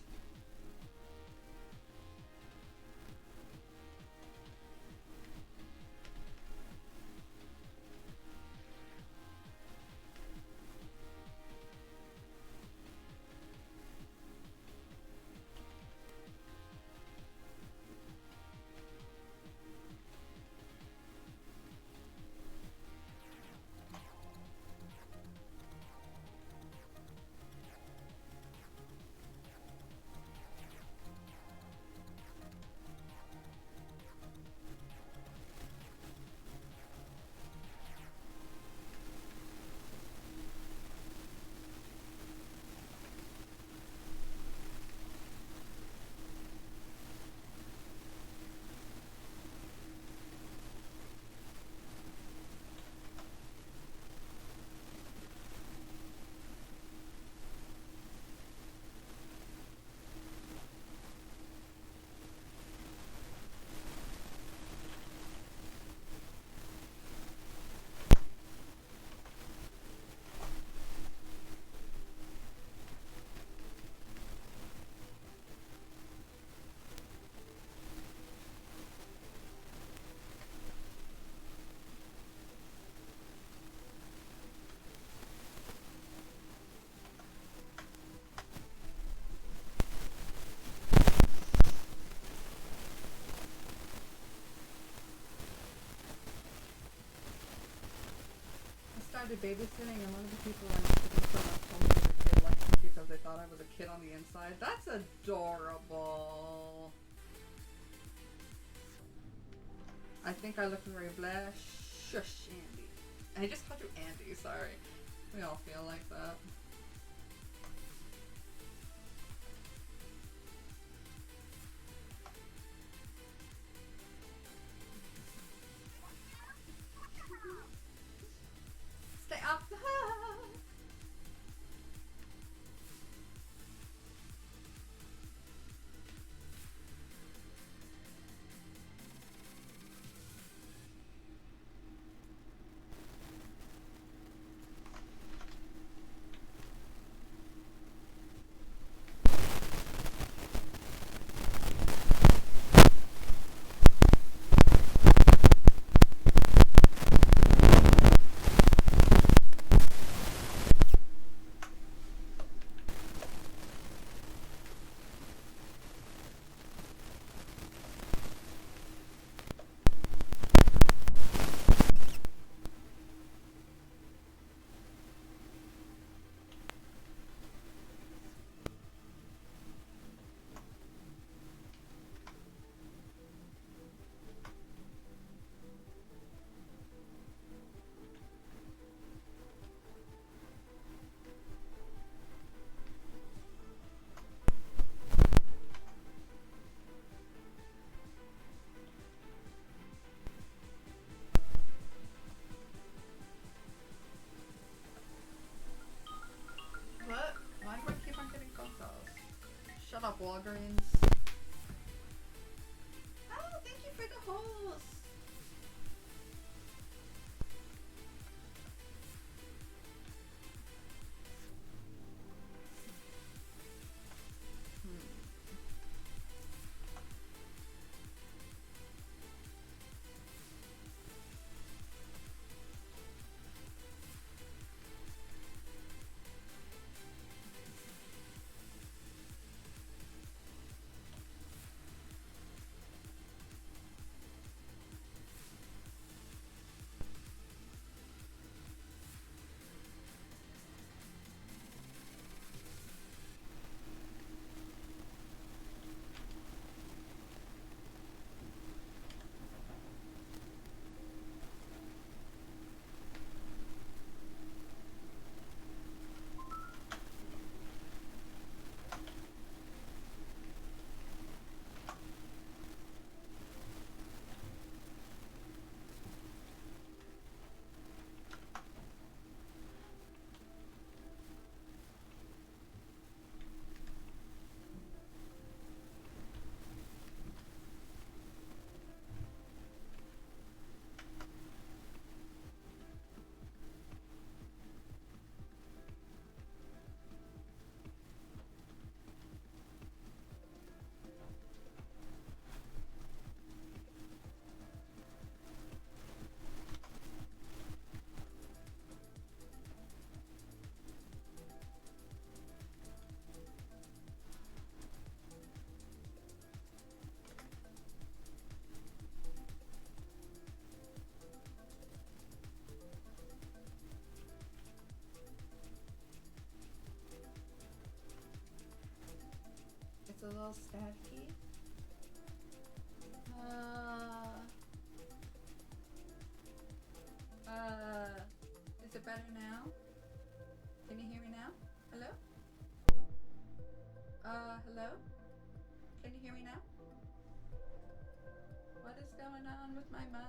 Started babysitting, and one of the people I used to be from told me as a kid left me because they thought I was a kid on the inside. That's adorable. I think I look very blush. Shush, Andy. I just called you Andy, sorry. We all feel like that. Walgreens. Oh, thank you for the holes. It's a little staticky. Is it better now? Can you hear me now? Hello? Hello? Can you hear me now? What is going on with my mic?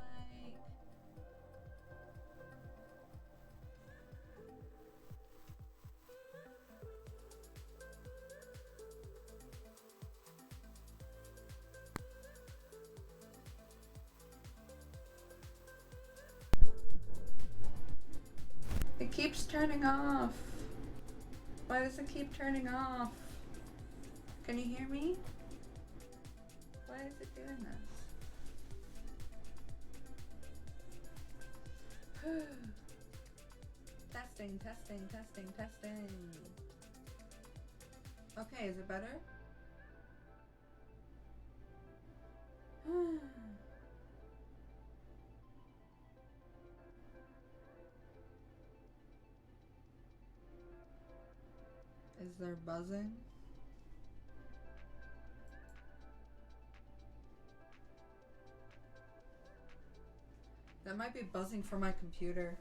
It keeps turning off. Why does it keep turning off? Can you hear me? Why is it doing this? Testing, testing, testing, testing. Okay, is it better? Is there buzzing? That might be buzzing from my computer.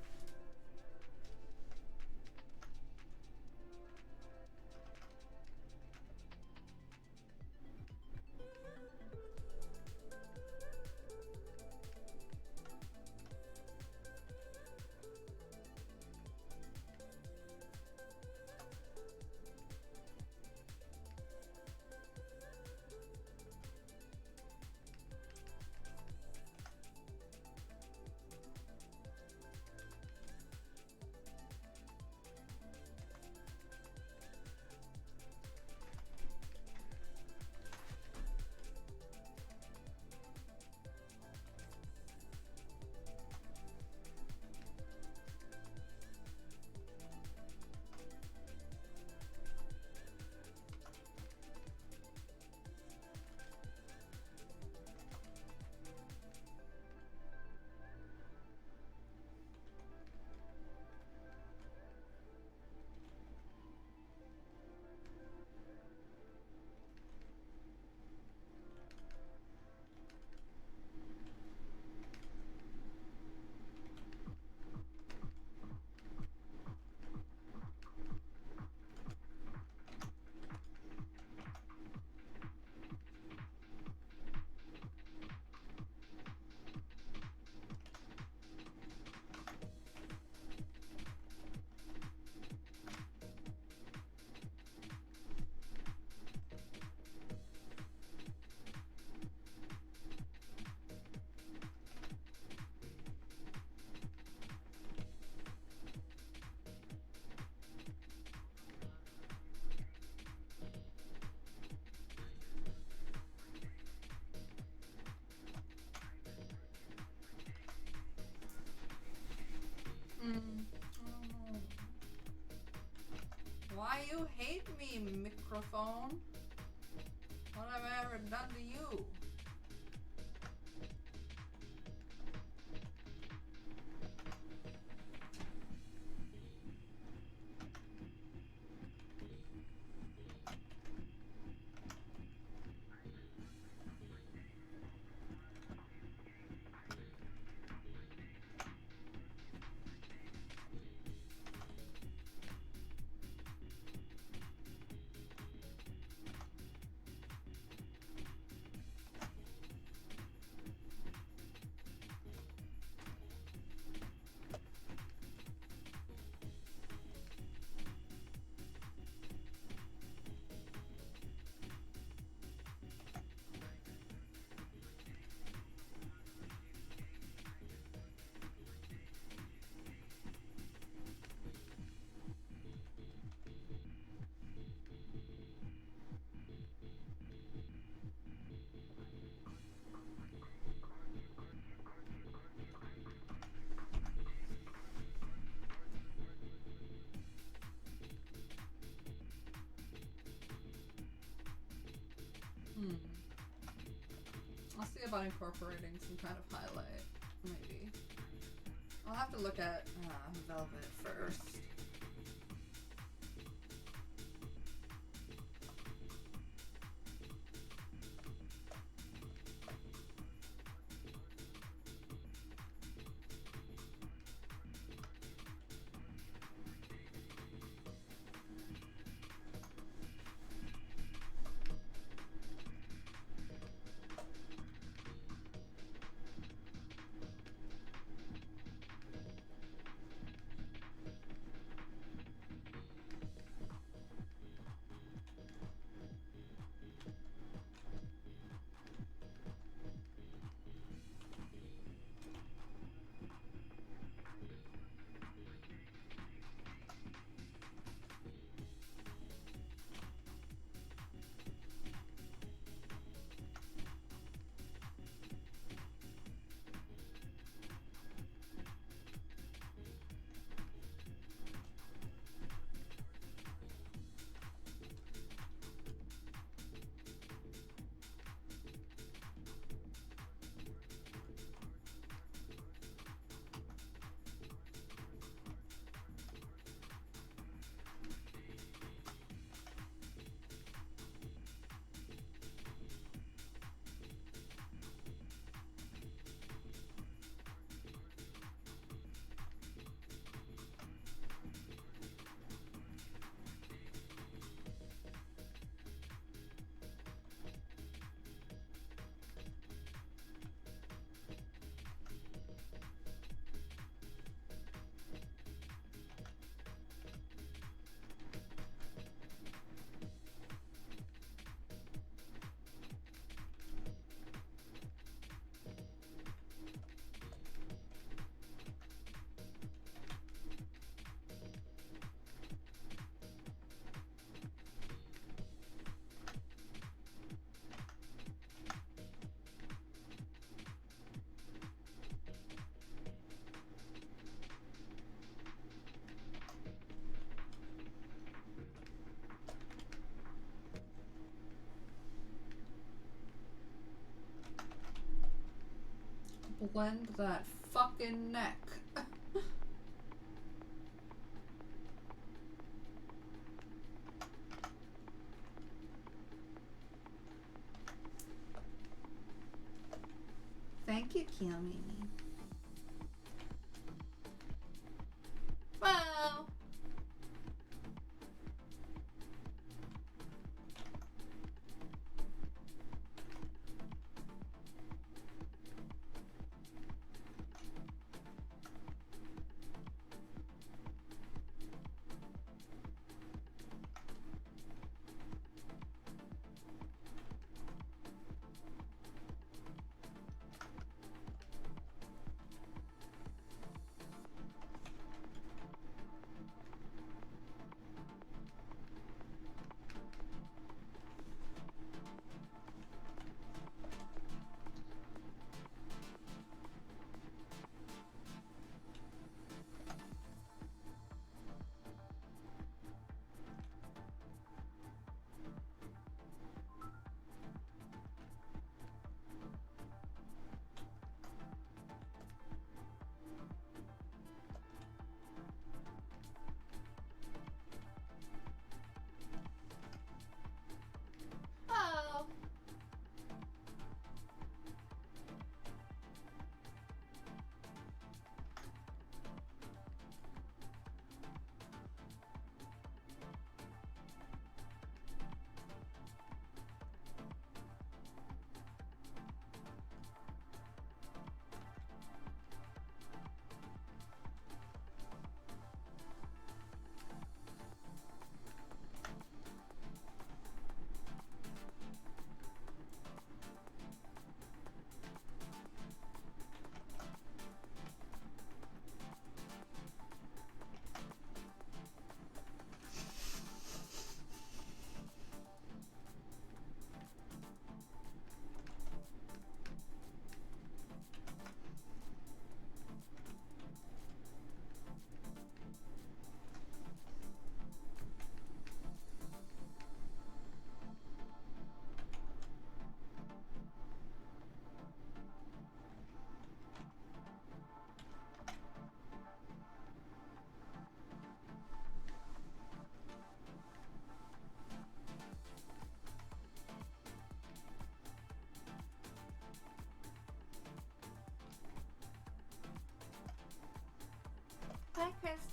you hate me, microphone? What have I ever done to you? I'll see about incorporating some kind of highlight, maybe. I'll have to look at Velvet first. Blend that fucking neck. Thank you, Kiyomi. Wow.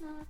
not.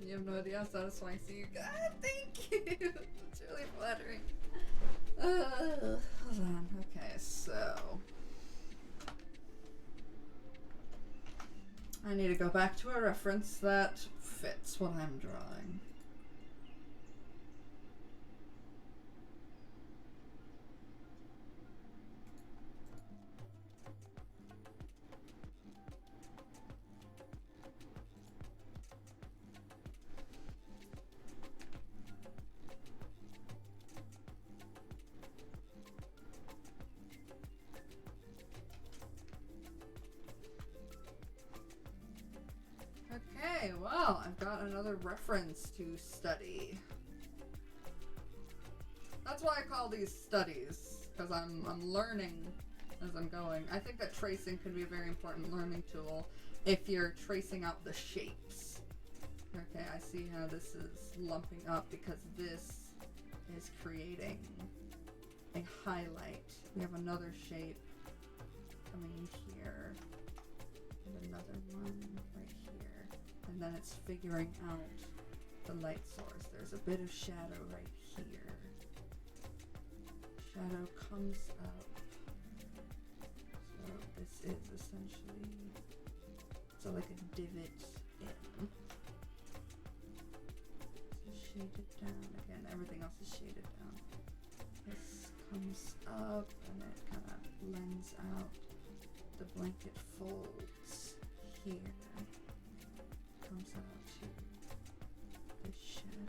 You have no idea how satisfying seeing you. God, thank you. It's really flattering. Hold on. Okay, so I need to go back to a reference that fits what I'm drawing. Okay, well, I've got another reference to study. That's why I call these studies, because I'm learning as I'm going. I think that tracing can be a very important learning tool if you're tracing out the shapes. Okay, I see how this is lumping up because this is creating a highlight. We have another shape coming in here, and another one right here. And then it's figuring out the light source. There's a bit of shadow right here. Shadow comes up. So this is essentially, so like a divot in. So shaded down. Again, everything else is shaded down. This comes up and it kind of blends out. The blanket folds here. Comes out to the shadow.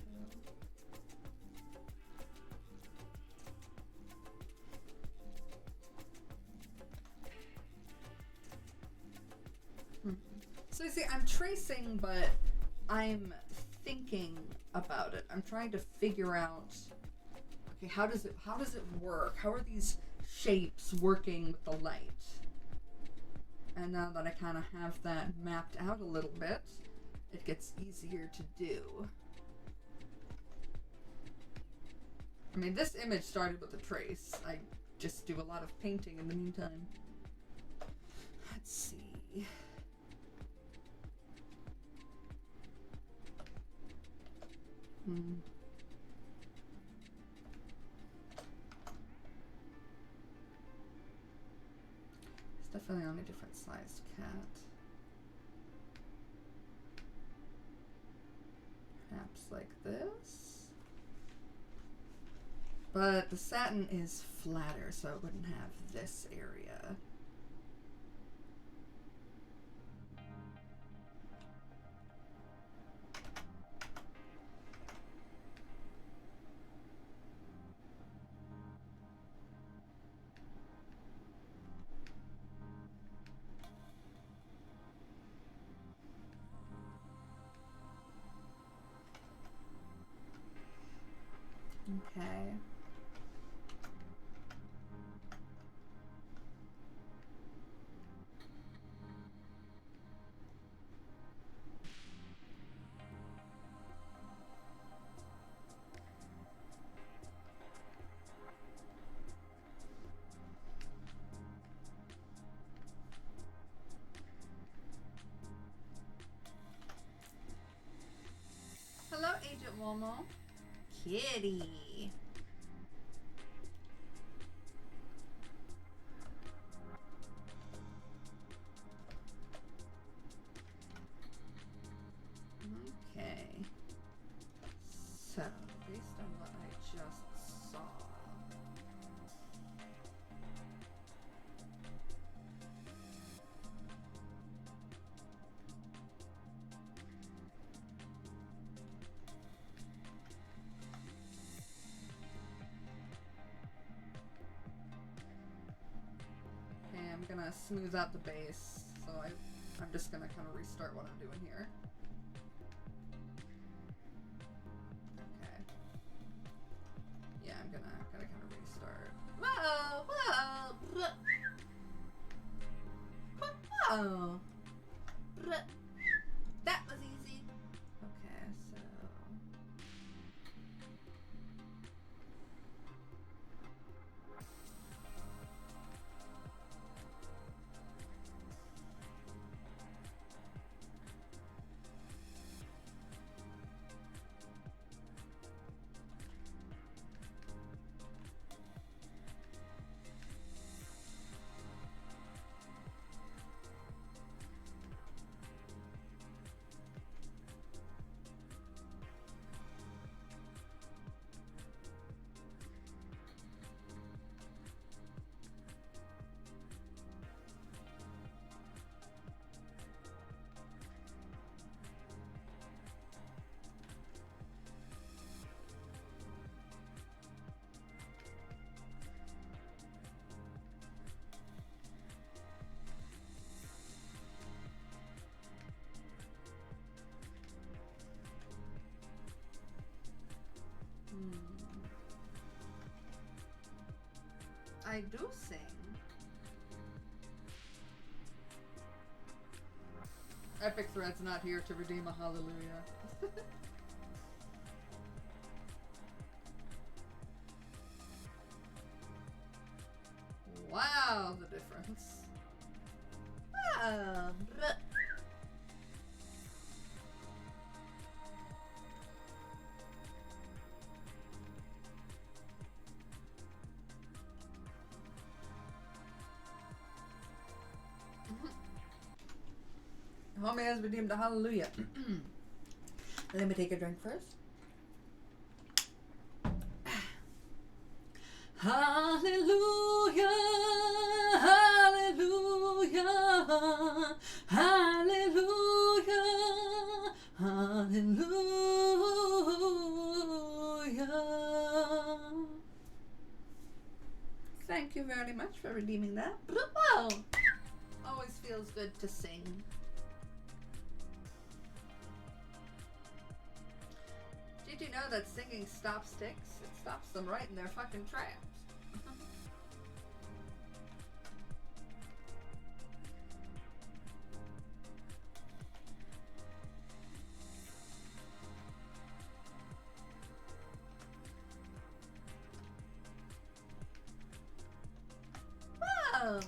So you see, I'm tracing, but I'm thinking about it. I'm trying to figure out, okay, how does it work? How are these shapes working with the light? And now that I kind of have that mapped out a little bit, it gets easier to do. I mean, this image started with a trace. I just do a lot of painting in the meantime. Let's see. It's definitely on a different sized cat. Perhaps like this. But the satin is flatter, so it wouldn't have this area. Okay. Hello, Agent Momo. Kitty. Okay. So, based on what I just saw. Okay, I'm gonna smooth out the base, so I'm just gonna kind of restart what I'm doing here. Okay. Yeah, I'm gonna kind of restart. Whoa, whoa, whoa. That was easy. Okay, so. I do sing. Epic Thread's not here to redeem a hallelujah. Wow, the difference. Wow. Homie has redeemed a hallelujah. Let me take a drink first. Hallelujah, hallelujah, hallelujah, hallelujah. Thank you very much for redeeming that. Wow. Always feels good to sing. Did you know that singing stops ticks? It stops them right in their fucking tracks. Wow.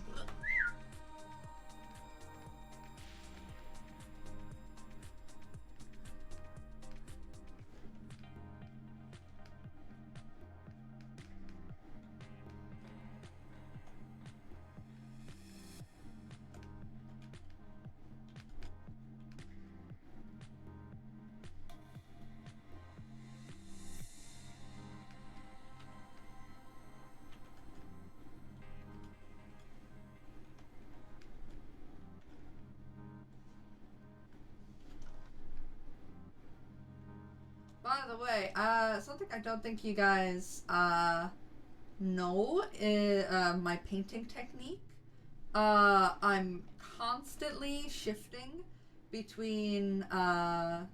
By the way, something I don't think you guys know is my painting technique. I'm constantly shifting between whoa,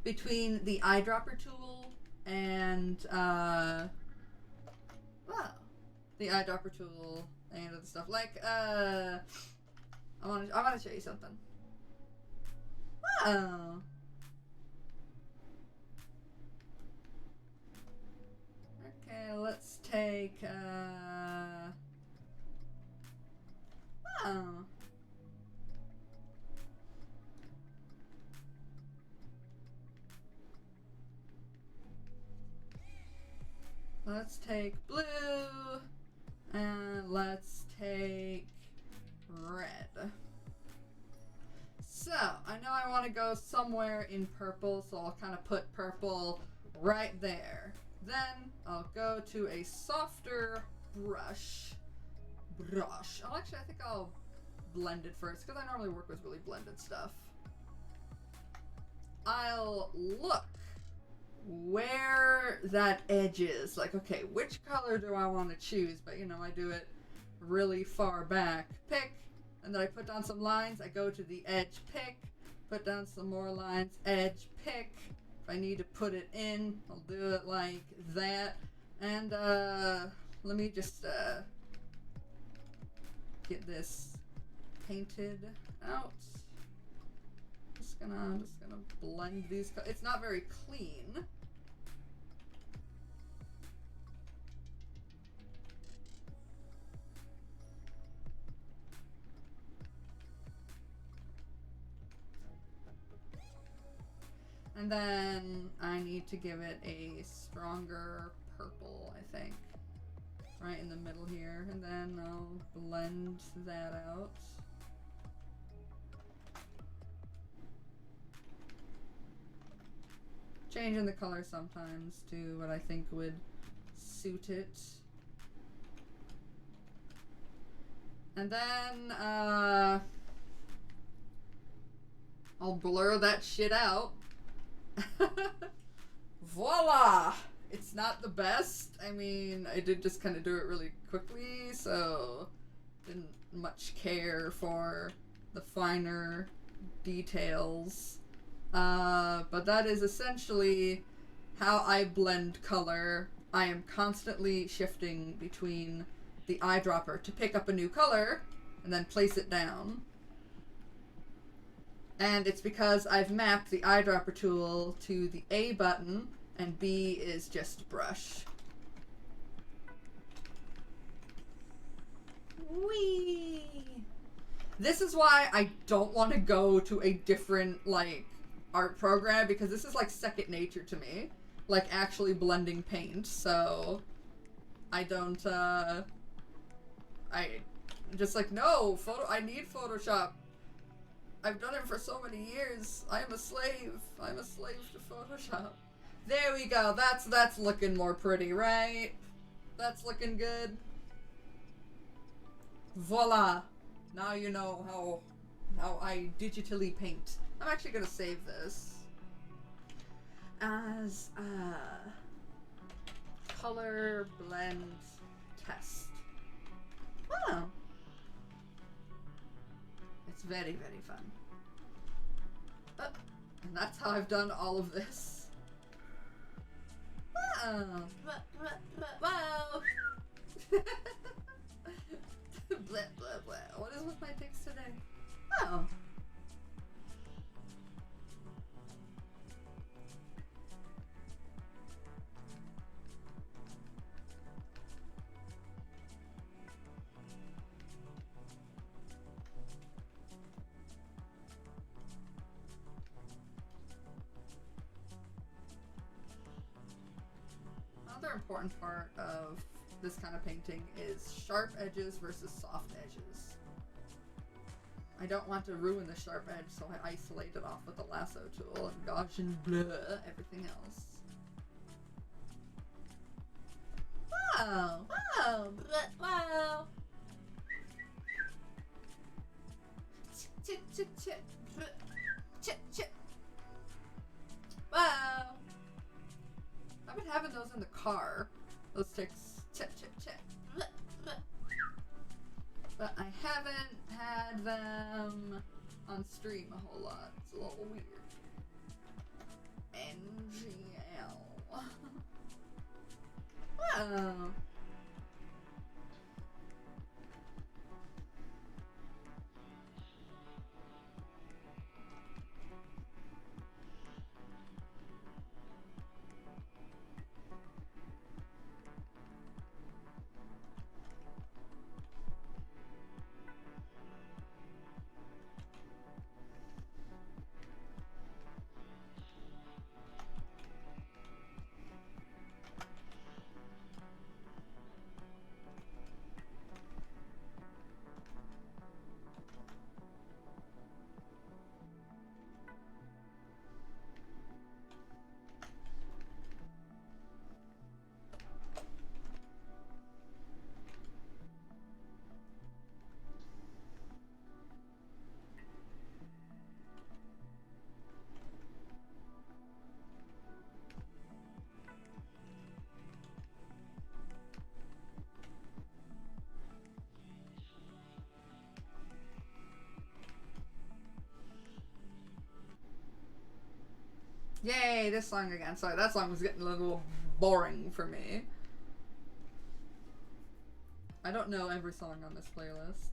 between the eyedropper tool and well, the eyedropper tool and other stuff. Like I want to show you something. Oh. Okay, let's take oh. Let's take blue, and let's take red. So, I know I want to go somewhere in purple, so I'll kind of put purple right there. Then, I'll go to a softer brush. Oh, actually, I think I'll blend it first, because I normally work with really blended stuff. I'll look where that edge is. Like, okay, which color do I want to choose? But, you know, I do it really far back. Pick, and then I put down some lines. I go to the edge, pick, put down some more lines, edge, pick. If I need to put it in, I'll do it like that. And, let me just, get this painted out. Just gonna blend these. It's not very clean. And then I need to give it a stronger purple, I think. Right in the middle here. And then I'll blend that out. Changing the color sometimes to what I think would suit it. And then, I'll blur that shit out. Voila! It's not the best. I mean, I did just kind of do it really quickly, so didn't much care for the finer details. But that is essentially how I blend color. I am constantly shifting between the eyedropper to pick up a new color and then place it down. And it's because I've mapped the eyedropper tool to the A button, and B is just brush. Whee! This is why I don't want to go to a different, like, art program, because this is like second nature to me. Like, actually blending paint, so I don't, I just like, no, I need Photoshop. I've done it for so many years. I'm a slave. I'm a slave to Photoshop. There we go. That's looking more pretty, right? That's looking good. Voila. Now you know how I digitally paint. I'm actually gonna save this as a color blend test. Oh. It's very, very fun. And that's how I've done all of this. Wow. Wow. Blah, blah, blah. What is with my ticks today? Oh. Another important part of this kind of painting is sharp edges versus soft edges. I don't want to ruin the sharp edge, so I isolate it off with the lasso tool and Gaussian blur everything else. Wow! Wow! Wow! Wow! I've been having those in the car. Those ticks. But I haven't had them on stream a whole lot. It's a little weird. NGL. Wow. Yay, this song again. Sorry, that song was getting a little boring for me. I don't know every song on this playlist.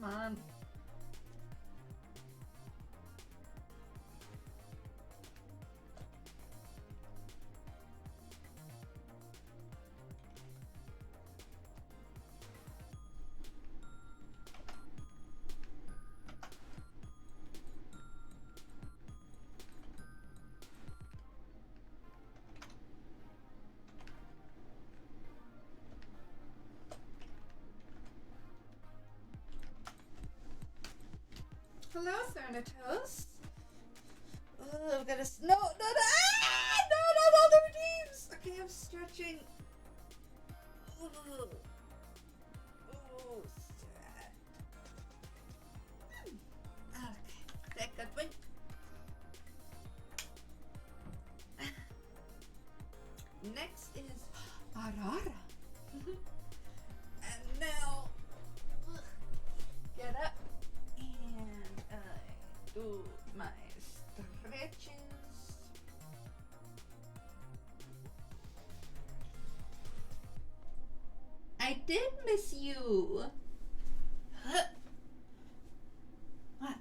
Come on. Hello, Thanatos. Oh, I've got a no, the redeems. Okay, I'm stretching. Oh, stretch. Okay, take that one. Next is Arara. And now, get up. And I do my stretches. I did miss you. 1,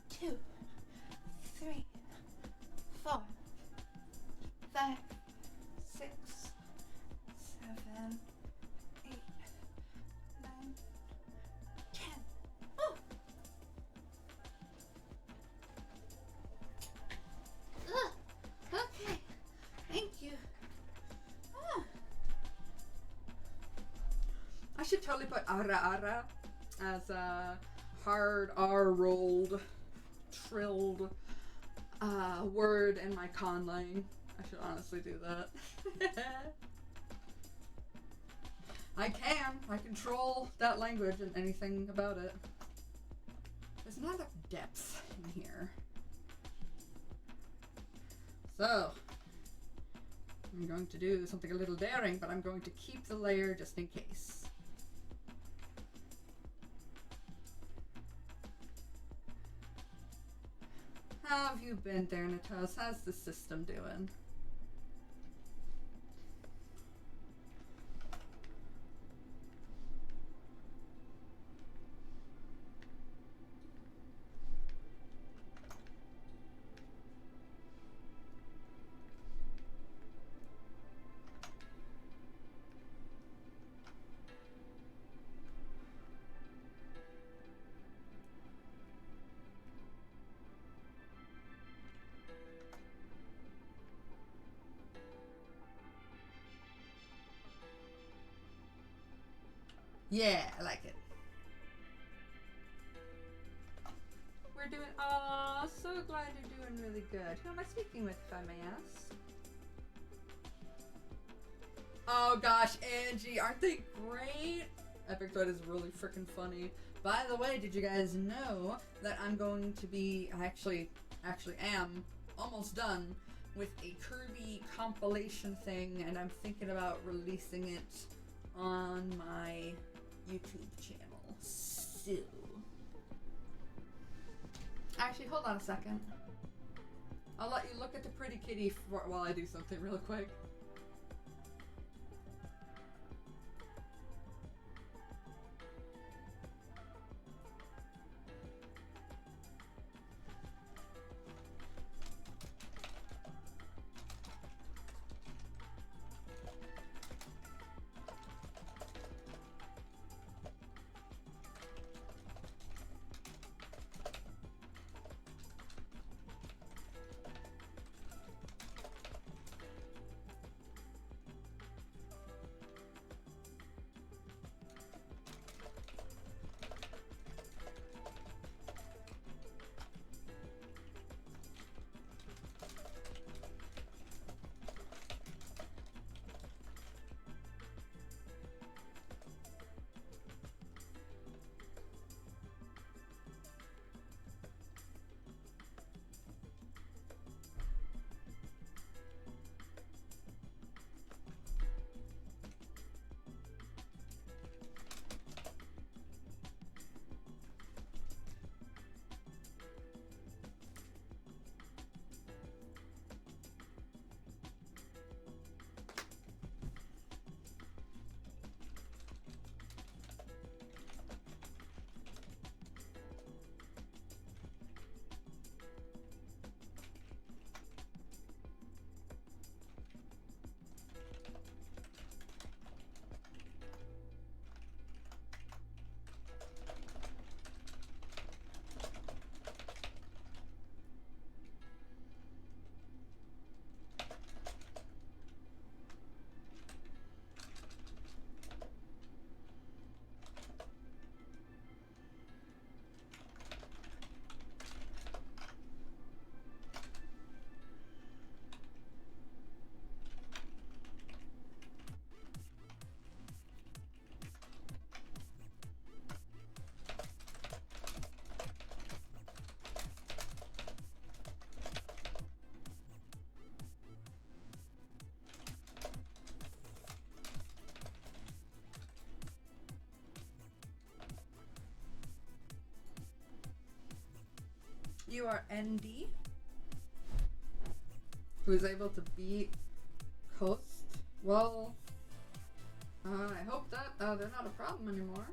2, 3, 4, 5, 6, 7, 8, 9, 10. Oh. Okay, thank you. I should totally put ara as a hard R rolled, trilled word in my con line. I should honestly do that. I control that language and anything about it. There's not enough depth in here. So, I'm going to do something a little daring, but I'm going to keep the layer just in case. How have you been there, Natos? How's the system doing? Yeah, I like it. We're doing, oh, so glad you're doing really good. Who am I speaking with, if I may ask? Oh gosh, Angie, aren't they great? Epic Thread is really freaking funny. By the way, did you guys know that I'm going to be, I actually am almost done with a Kirby compilation thing, and I'm thinking about releasing it on my YouTube channel. So, actually, hold on a second. I'll let you look at the pretty kitty while I do something real quick. You are ND, who is able to beat Coast. Well, I hope that they're not a problem anymore.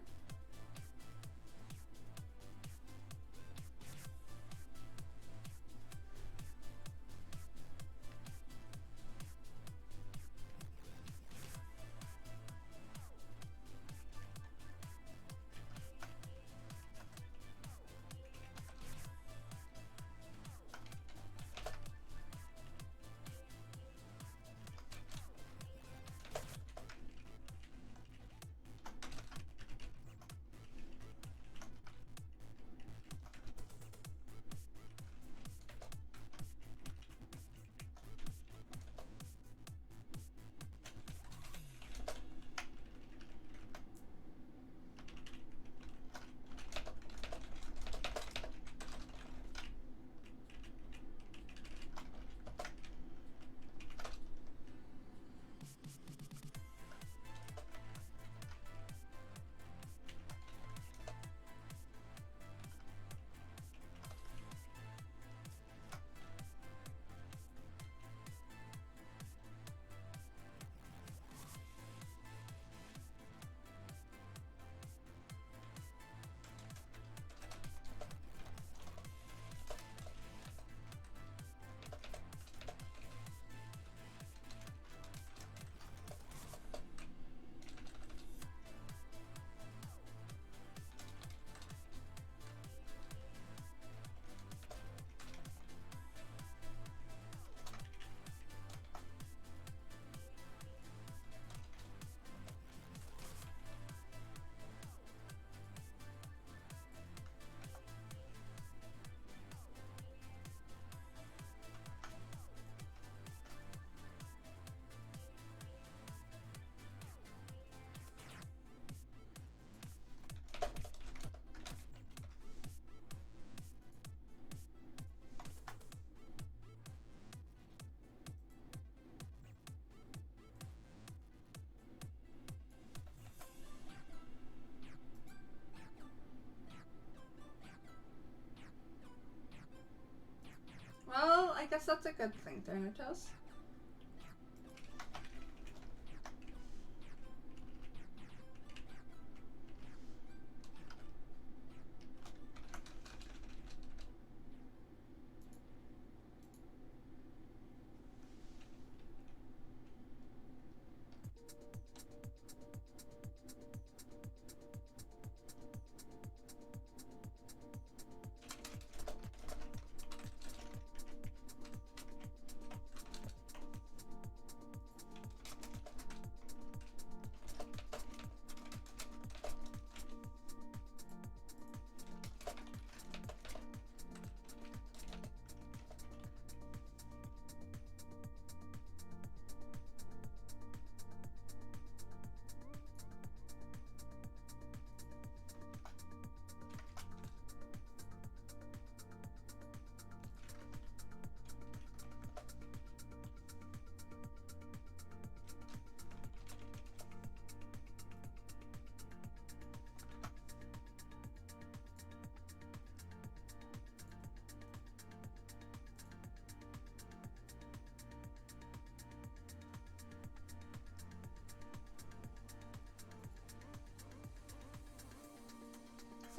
guess that's a good thing, Thanatos.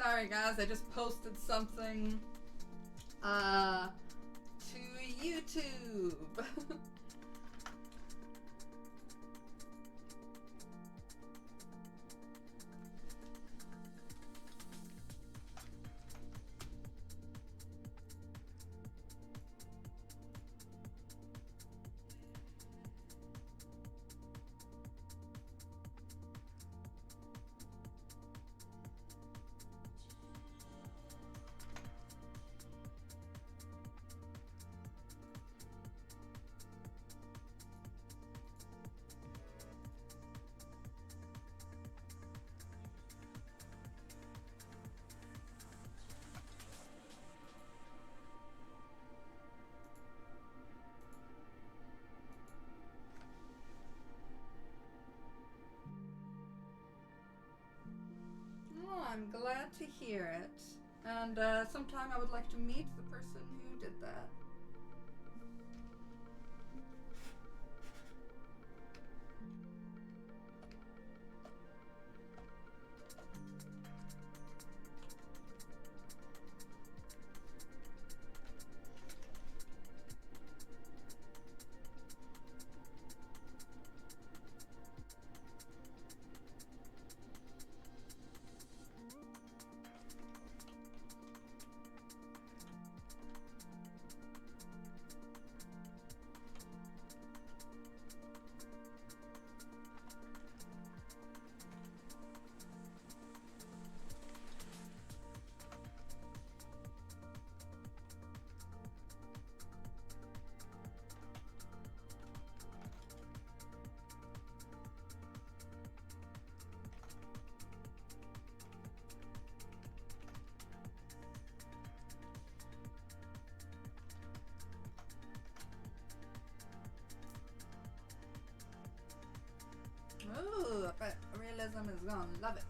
Sorry guys, I just posted something to YouTube. Oh, I'm glad to hear it. And sometime I would like to meet the person who did that. Ooh, I bet realism is gonna love it.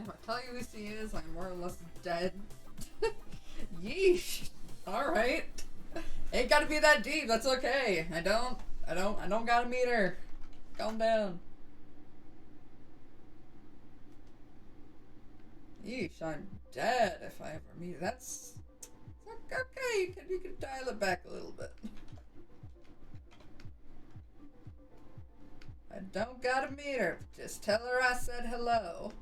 If I tell you who she is, I'm more or less dead. Yeesh. Alright. Ain't gotta be that deep, that's okay. I don't gotta meet her. Calm down. Yeesh, I'm dead if I ever meet her. That's okay, you can dial it back a little bit. I don't gotta meet her. Just tell her I said hello.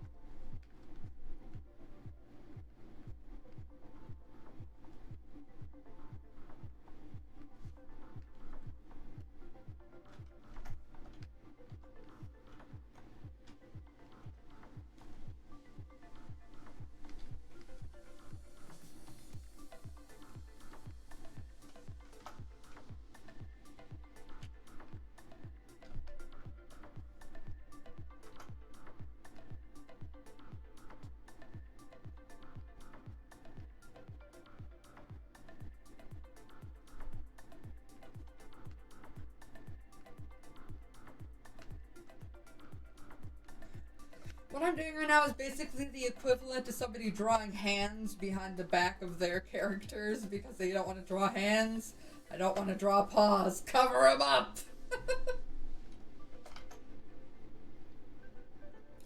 What I'm doing right now is basically the equivalent to somebody drawing hands behind the back of their characters because they don't want to draw hands. I don't want to draw paws. Cover them up!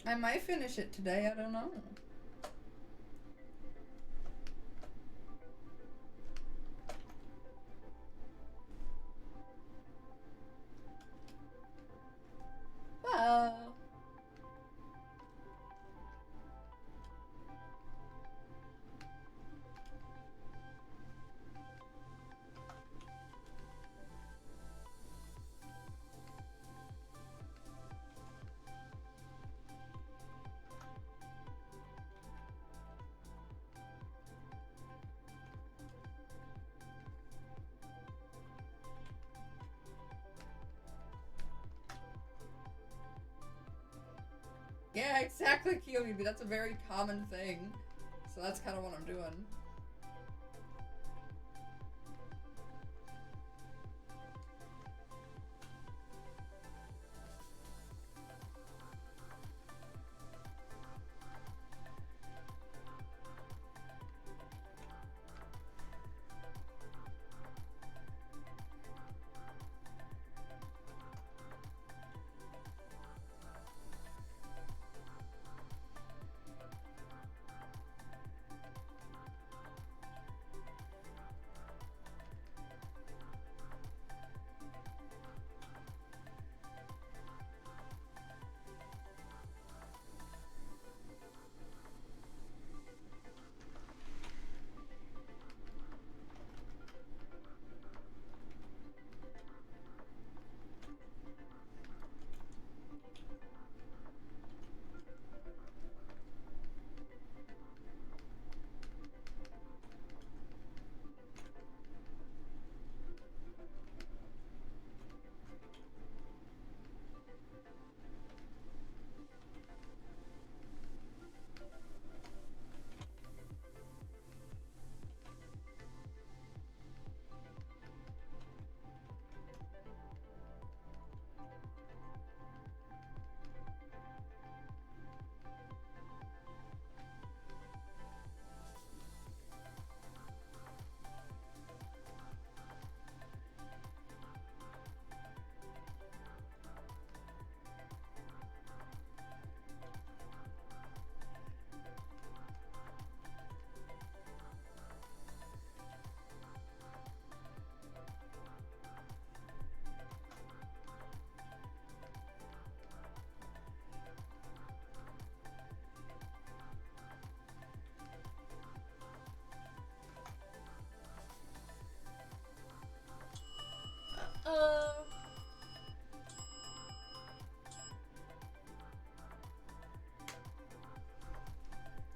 I might finish it today, I don't know. Well... Yeah, exactly, Kiyomi. That's a very common thing. So that's kind of what I'm doing.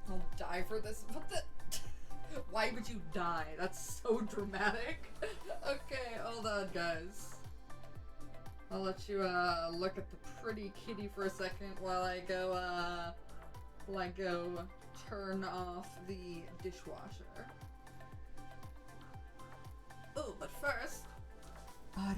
I'll die for this. What the? Why would you die? That's so dramatic. Okay, hold on, guys. I'll let you look at the pretty kitty for a second while I go turn off the dishwasher. Oh, but first, ara.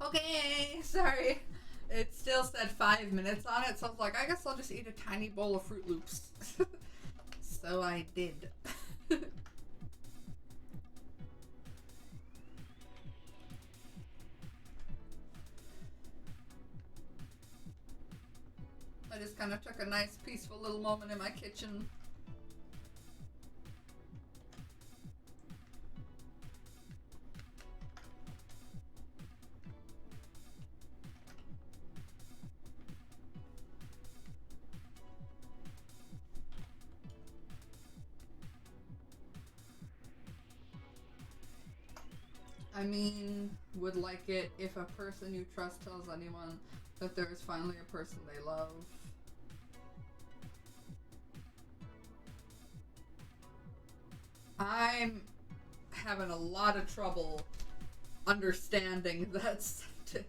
Okay, sorry. It still said 5 minutes on it, so I was like, I guess I'll just eat a tiny bowl of Fruit Loops. So I did. I just kind of took a nice, peaceful little moment in my kitchen. I mean, would like it if a person you trust tells anyone that there is finally a person they love. I'm having a lot of trouble understanding that sentence.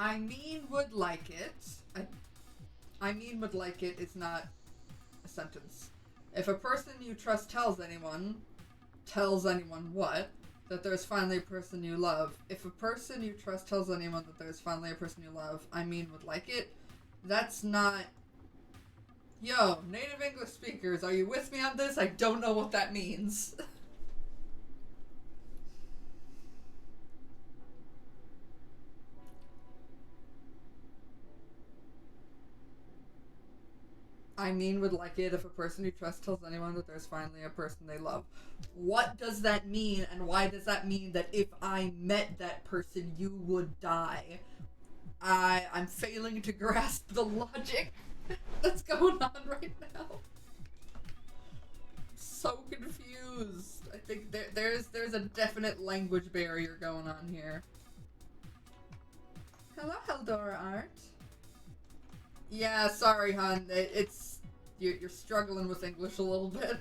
I mean, would like it. I mean, would like it is not a sentence. If a person you trust tells anyone what? That there's finally a person you love. If a person you trust tells anyone that there's finally a person you love, I mean, would like it. That's not. Yo, native English speakers, are you with me on this? I don't know what that means. I mean, would like it if a person you trust tells anyone that there's finally a person they love. What does that mean, and why does that mean that if I met that person, you would die? I'm failing to grasp the logic that's going on right now. So confused. I think there's a definite language barrier going on here. Hello, Heldora Art. Yeah, sorry, hon. It's you're struggling with English a little bit.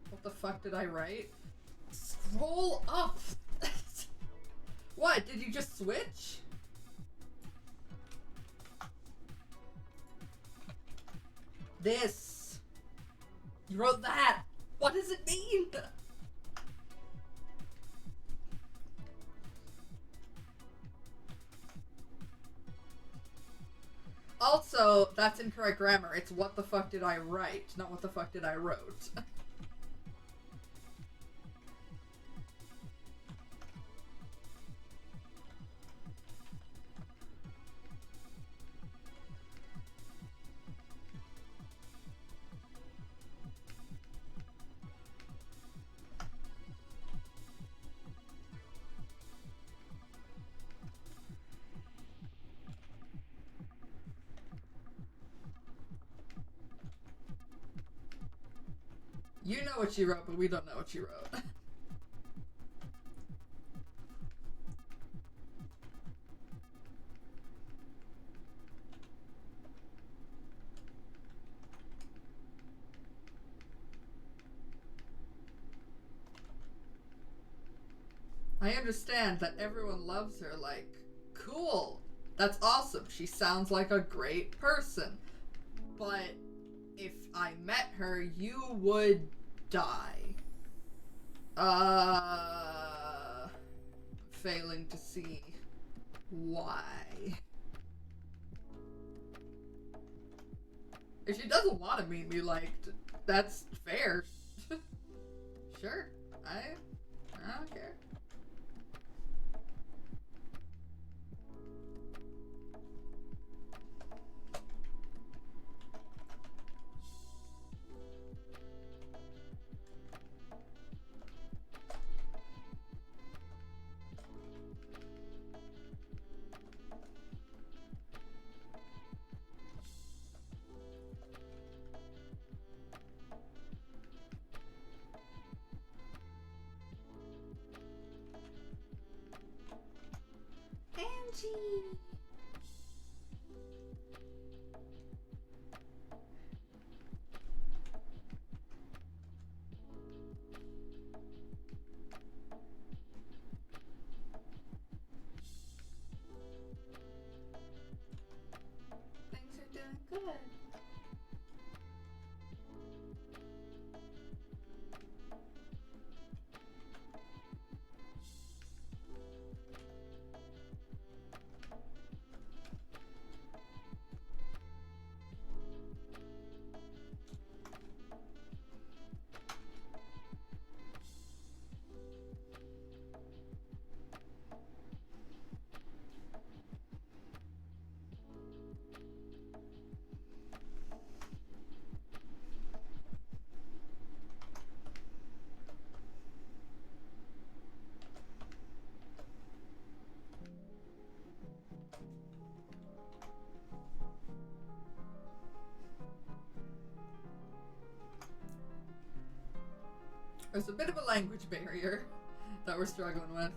What the fuck did I write? Scroll up! What, did you just switch? This. You wrote that. What does it mean? Also, that's incorrect grammar. It's what the fuck did I write, not what the fuck did I wrote. You know what you wrote, but we don't know what you wrote. I understand that everyone loves her, like, cool. That's awesome. She sounds like a great person. But if I met her, you would die. Failing to see why. If she doesn't want to meet me liked, that's fair. Sure. I don't care. Angie! Things are doing good. There's a bit of a language barrier that we're struggling with.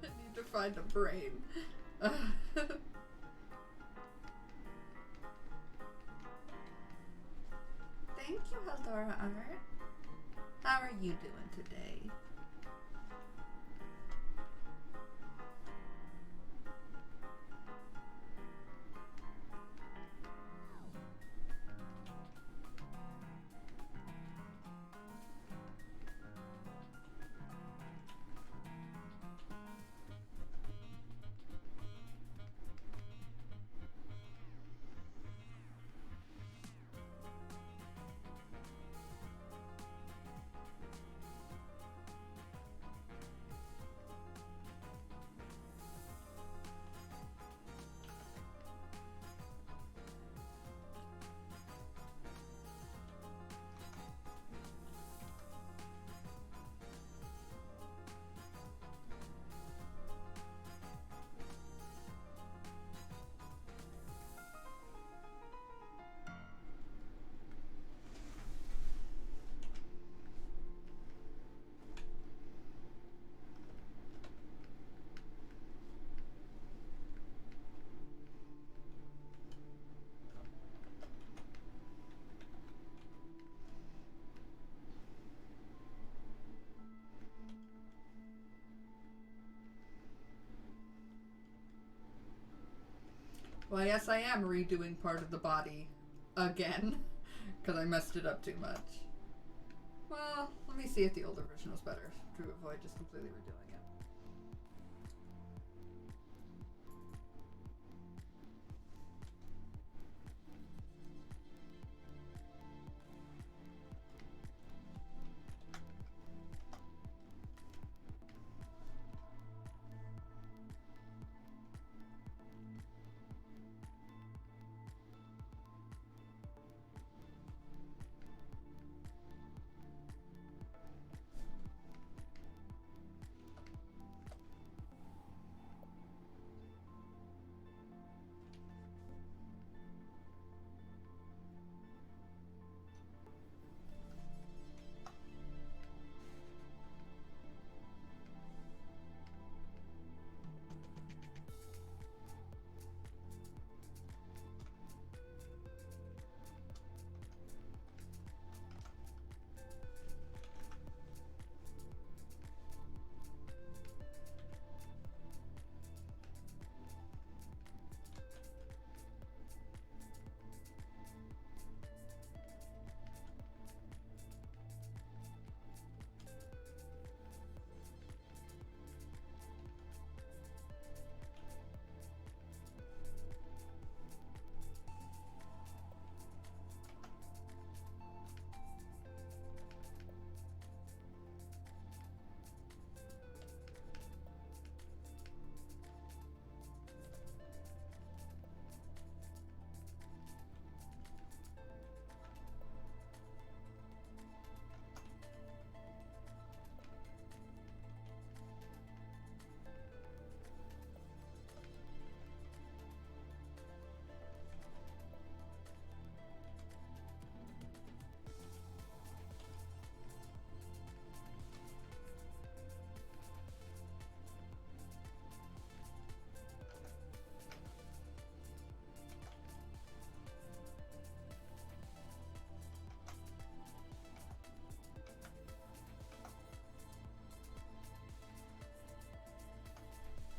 Need to find a brain. Thank you, Haldora Art. How are you doing today? Well, yes, I am redoing part of the body again because I messed it up too much. Well, let me see if the older version was better to avoid just completely redoing it.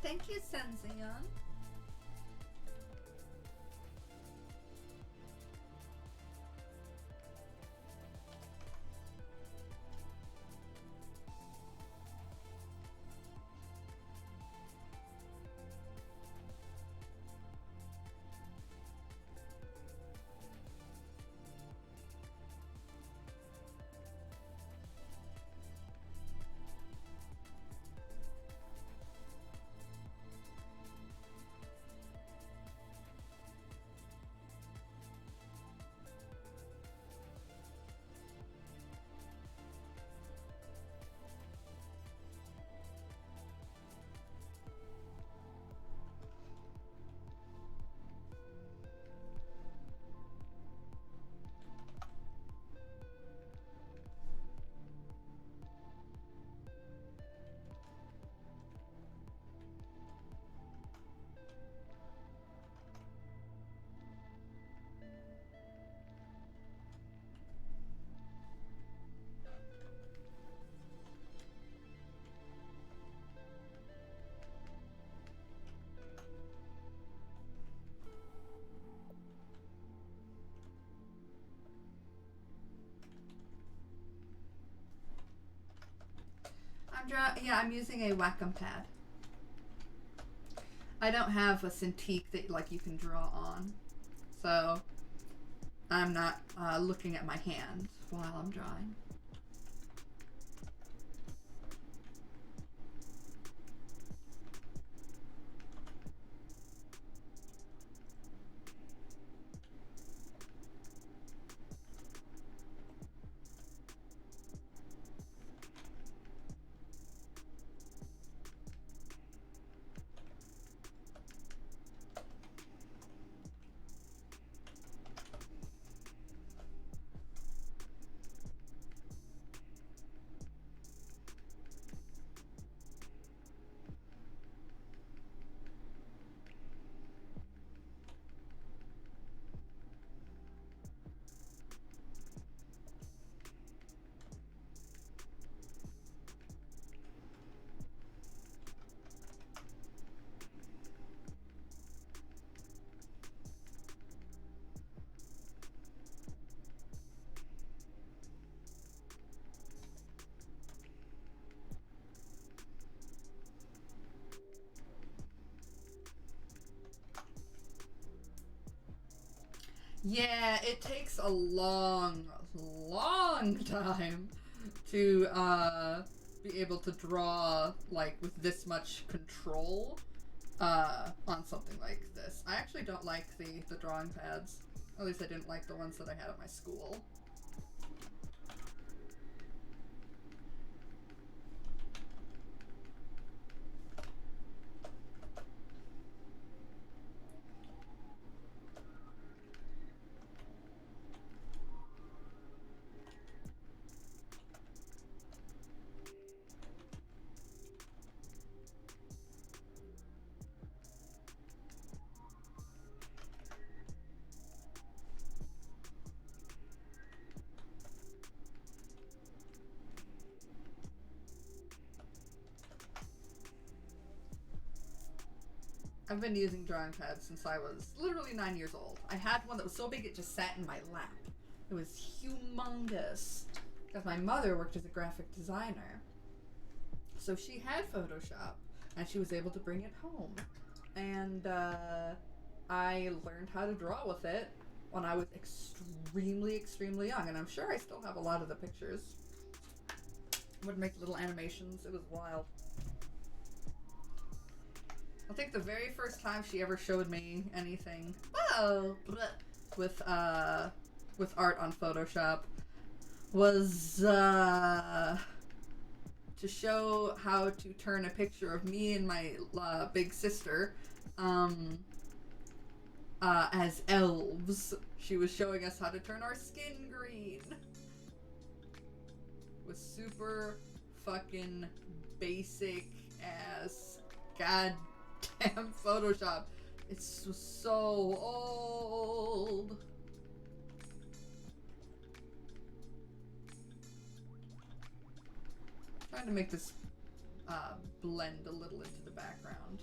Thank you, Senzion. I'm using a Wacom pad. I don't have a Cintiq that like you can draw on, so I'm not looking at my hand while I'm drawing. Yeah, it takes a long time to be able to draw like with this much control on something like this. I actually don't like the drawing pads. At least I didn't like the ones that I had at my school. I've been using drawing pads since I was literally 9 years old. I had one that was so big it just sat in my lap. It was humongous. Because my mother worked as a graphic designer. So she had Photoshop, and she was able to bring it home. And I learned how to draw with it when I was extremely young. And I'm sure I still have a lot of the pictures. Would make little animations. It was wild. I think the very first time she ever showed me anything with art on Photoshop was to show how to turn a picture of me and my big sister as elves. She was showing us how to turn our skin green with super fucking basic ass goddamn Photoshop. It's so old. Trying to make this blend a little into the background.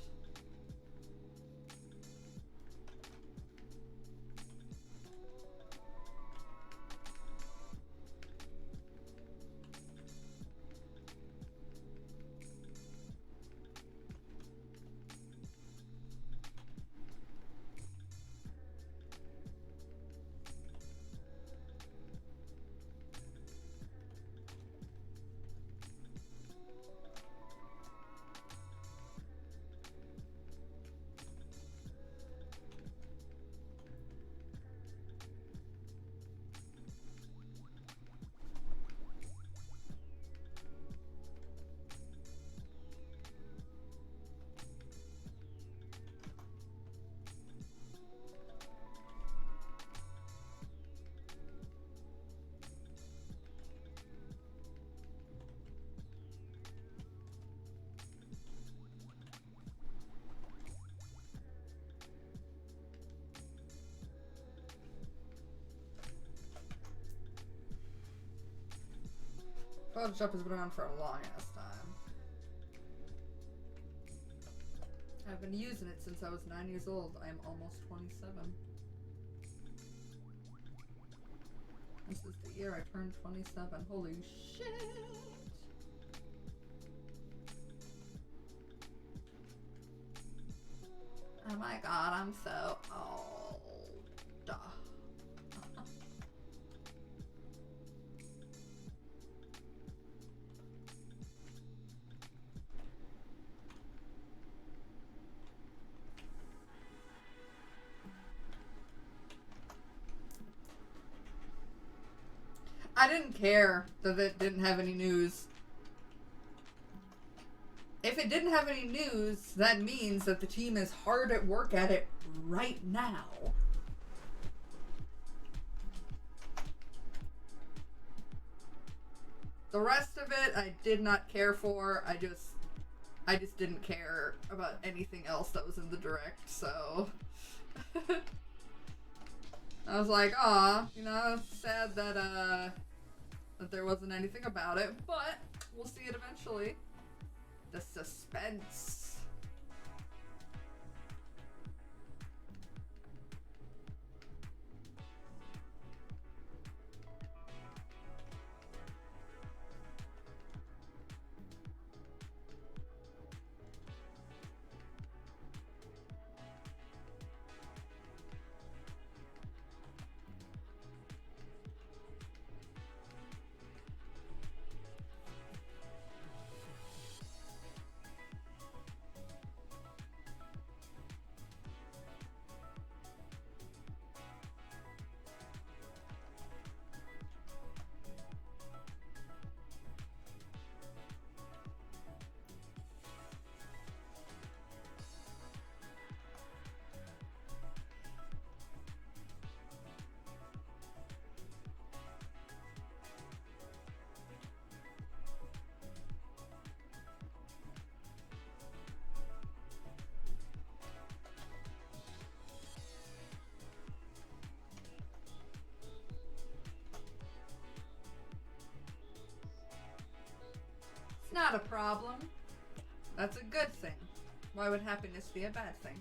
Photoshop has been around for a long ass time. I've been using it since I was 9 years old. I am almost 27. This is the year I turned 27. Holy shit! Oh my god, I'm so old. I didn't care that it didn't have any news. If it didn't have any news, that means that the team is hard at work at it right now. The rest of it, I did not care for. I just didn't care about anything else that was in the direct, so... I was like, aw, you know, sad that, that there wasn't anything about it, but we'll see it eventually. The suspense. Not a problem. That's a good thing. Why would happiness be a bad thing?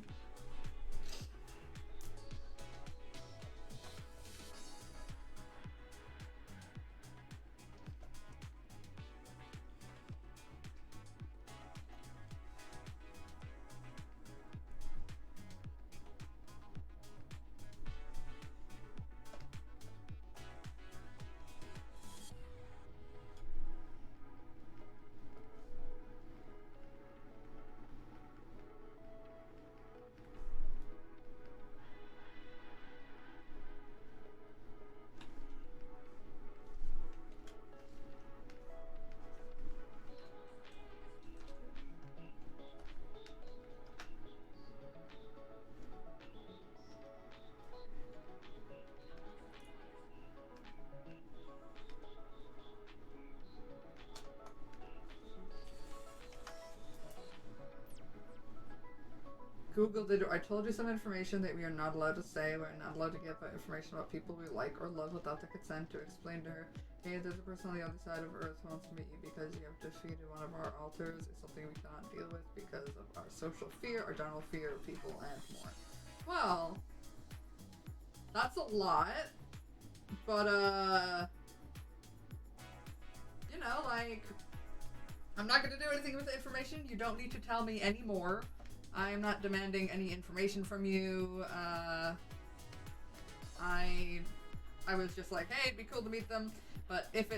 Google did. I told you some information that we are not allowed to say. We're not allowed to give information about people we like or love without the consent. To explain to her, hey, there's a person on the other side of Earth who wants to meet you because you have defeated one of our altars. It's something we cannot deal with because of our social fear, our general fear of people, and more. Well, that's a lot. But, you know, like, I'm not going to do anything with the information. You don't need to tell me any more. I am not demanding any information from you. I was just like, hey, it'd be cool to meet them. But if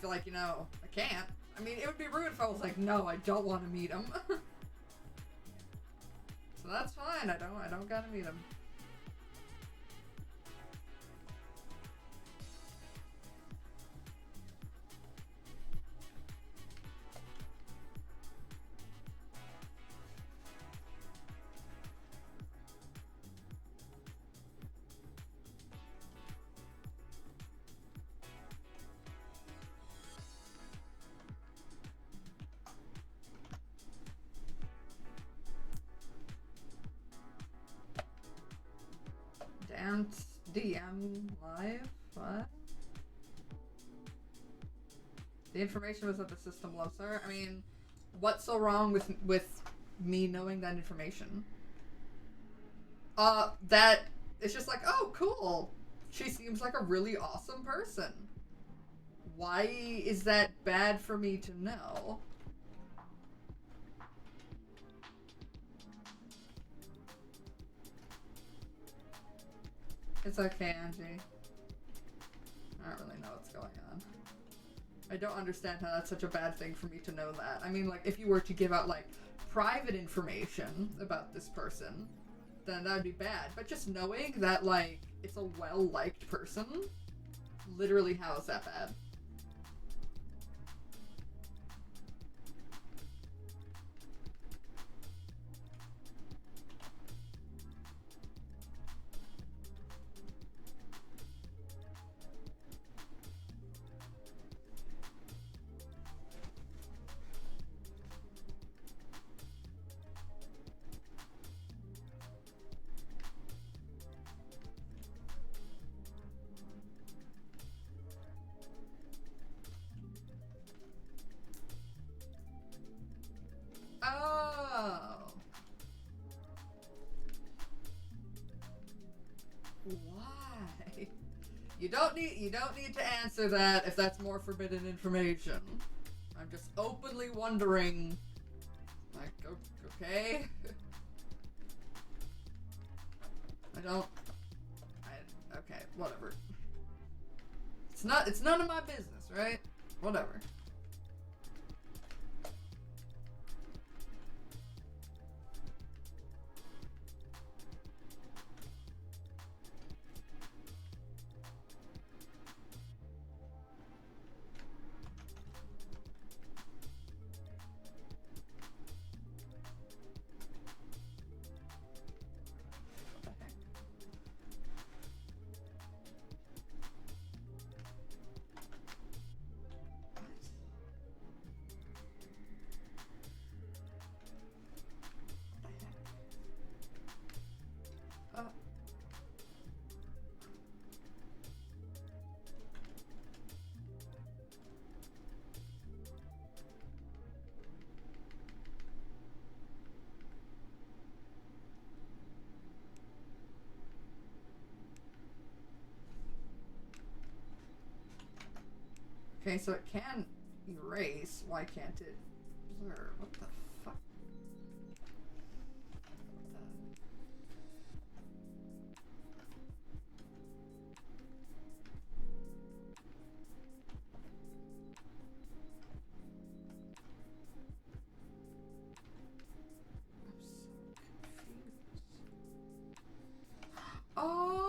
like, you know, I can't. I mean, it would be rude if I was like, no, I don't want to meet them. So that's fine. I don't gotta meet them. DM live? What? The information was that the system loves her. I mean, what's so wrong with me knowing that information? That it's just like, oh, cool. She seems like a really awesome person. Why is that bad for me to know? It's okay, Angie. I don't really know what's going on. I don't understand how that's such a bad thing for me to know that. I mean, like, if you were to give out, like, private information about this person, then that would be bad. But just knowing that, like, it's a well-liked person, literally, how is that bad? Oh. Why? You don't need to answer that if that's more forbidden information. I'm just openly wondering. Like, okay. Okay, whatever. It's none of my business, right? Whatever. Okay, so it can erase. Why can't it blur? What the fuck? Oh!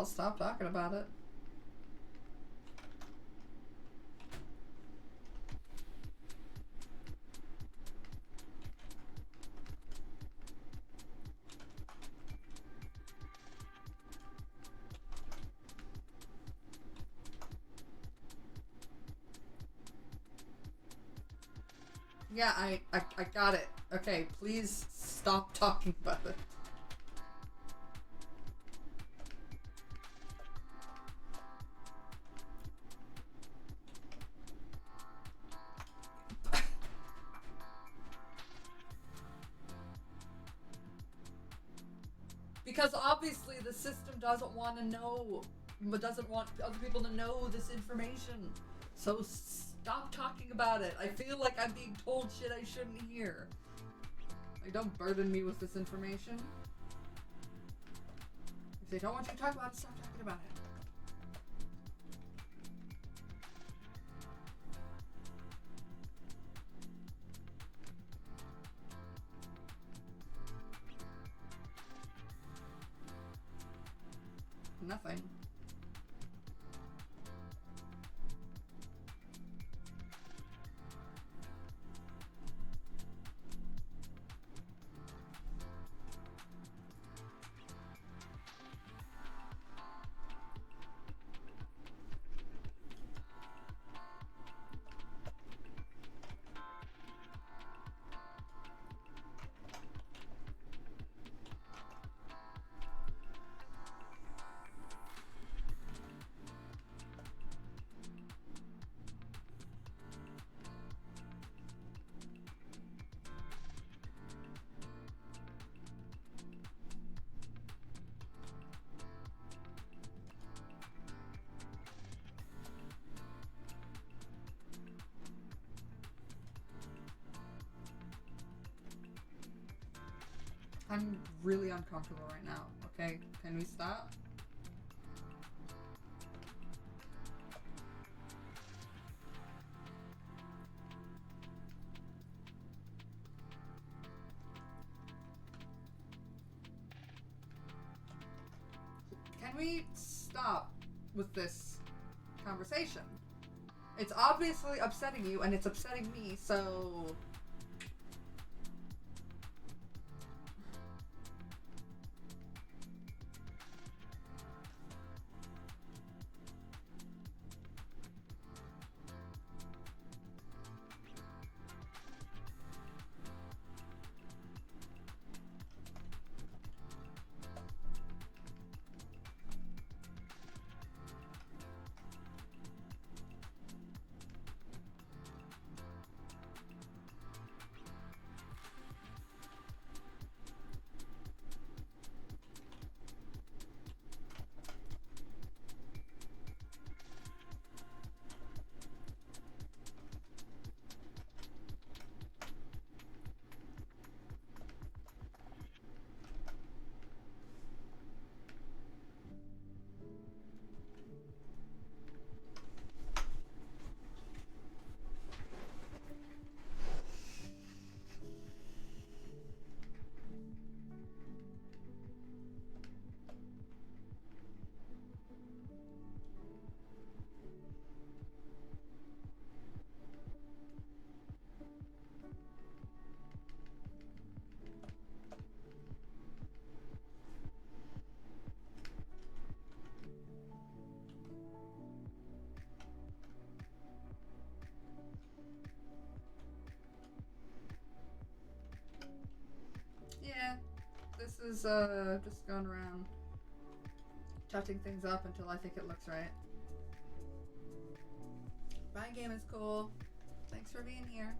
I'll stop talking about it. Yeah, I got it. Okay, please stop talking about it. Because obviously the system doesn't want to know, but doesn't want other people to know this information. So stop talking about it. I feel like I'm being told shit I shouldn't hear. Like, don't burden me with this information. If they don't want you to talk about it, stop talking about it. Nothing. I'm really uncomfortable right now, okay? Can we stop? Can we stop with this conversation? It's obviously upsetting you, and it's upsetting me, so... Yeah, this is just going around touching things up until I think it looks right. My game is cool. Thanks for being here.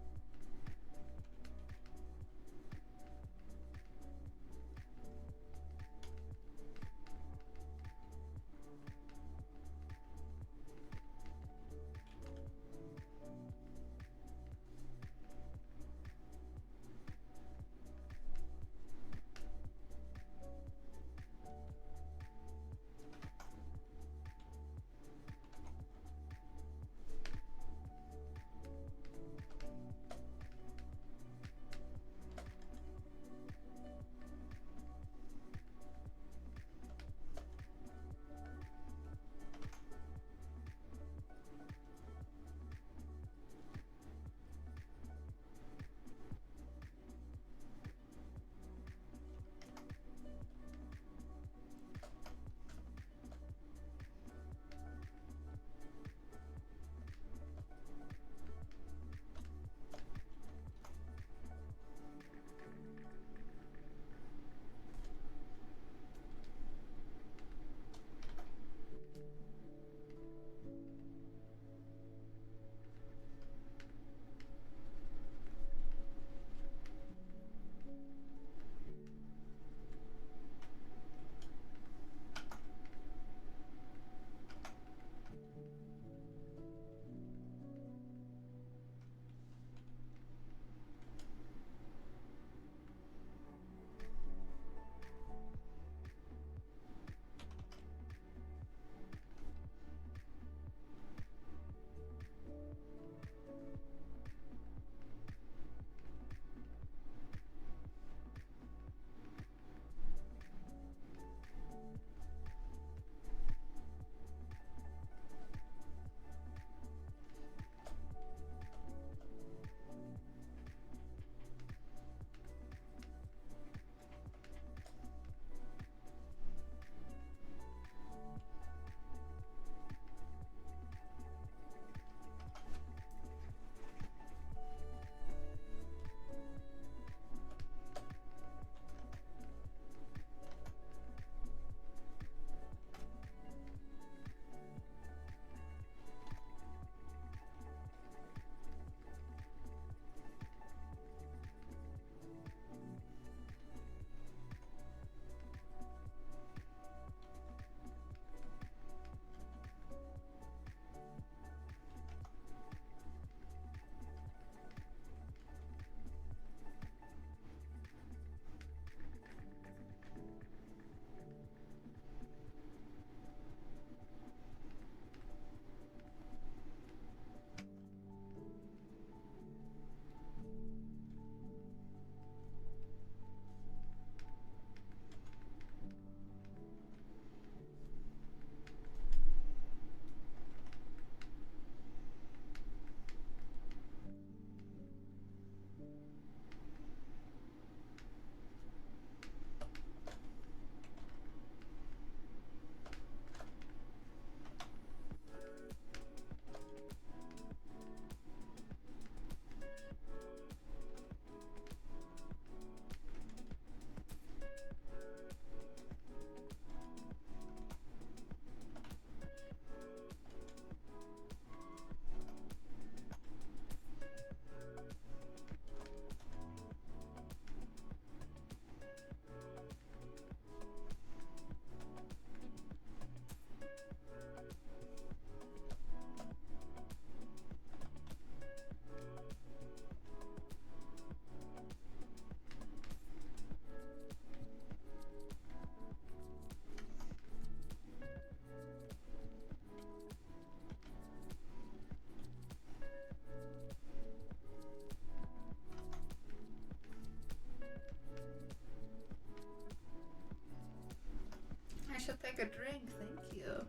make a drink, thank you.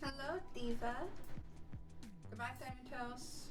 Hello, Diva. Goodbye, Thanatos.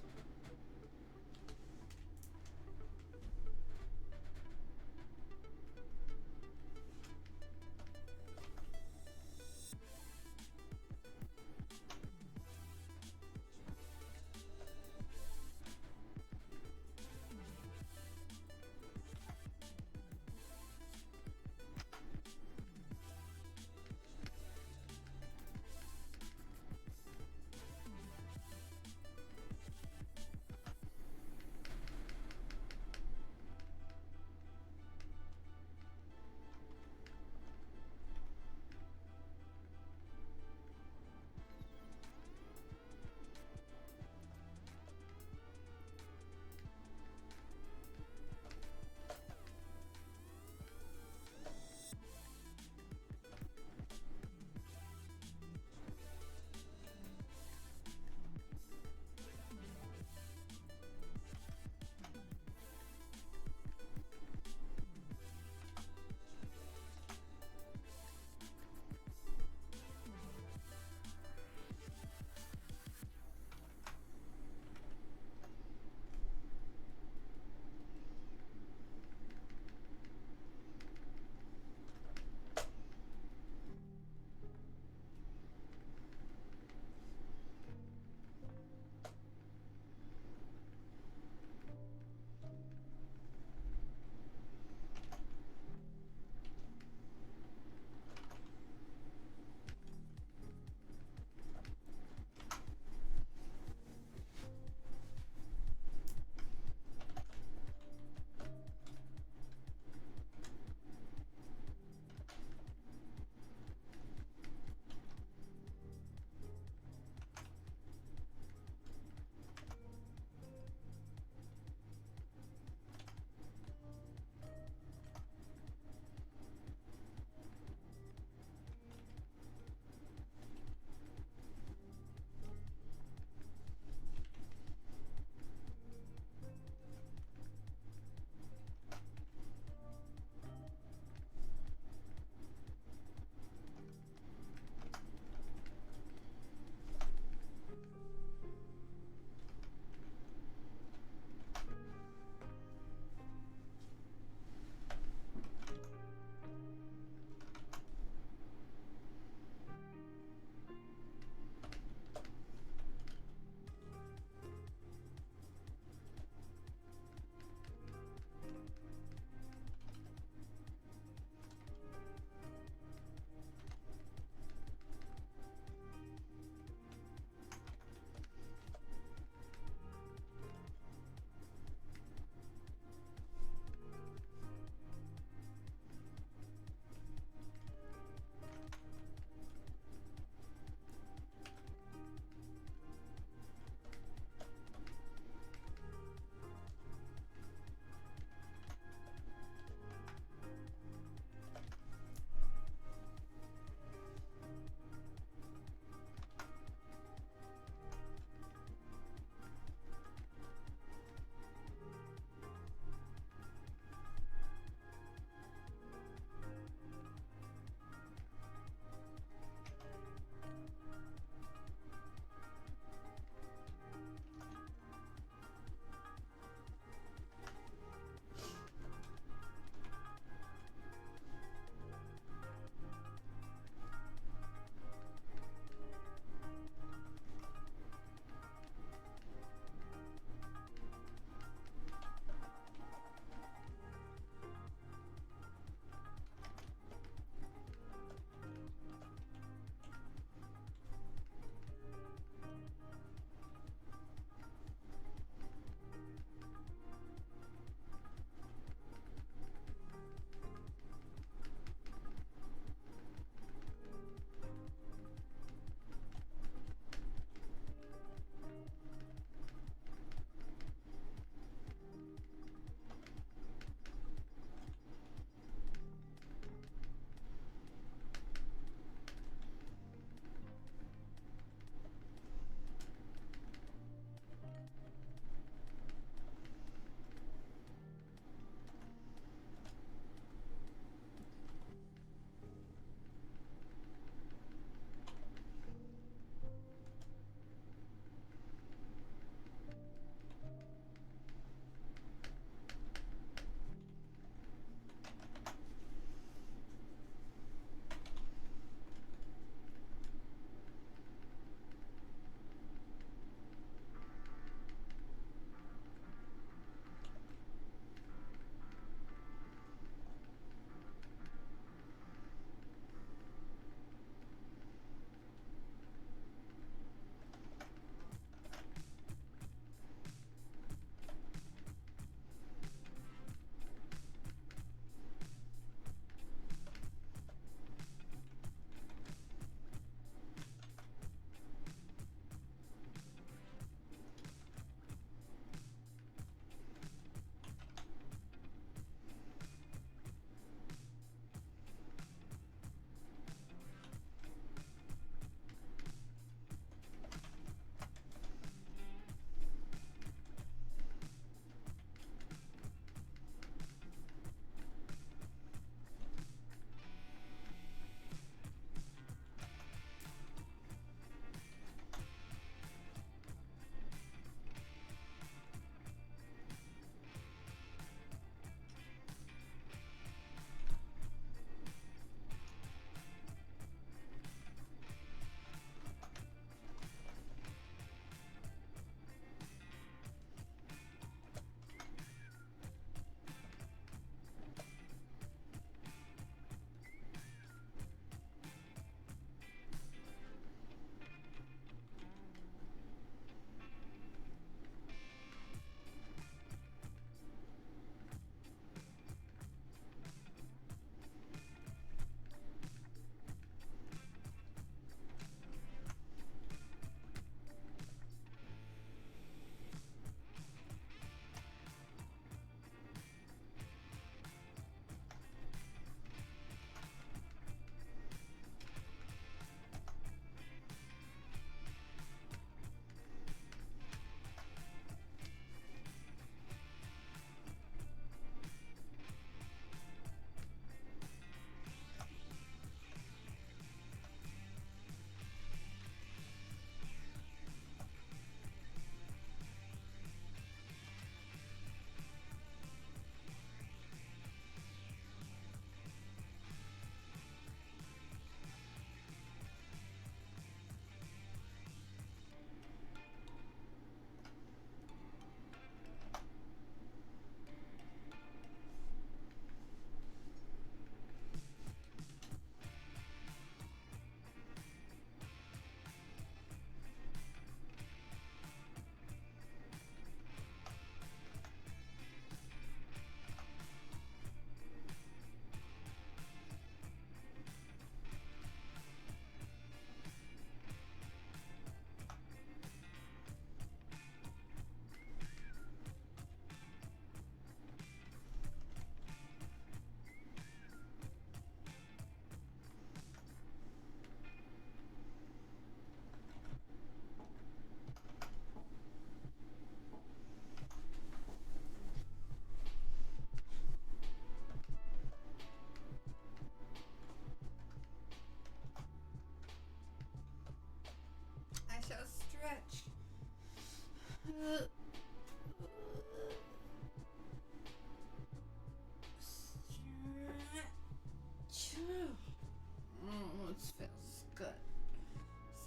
good.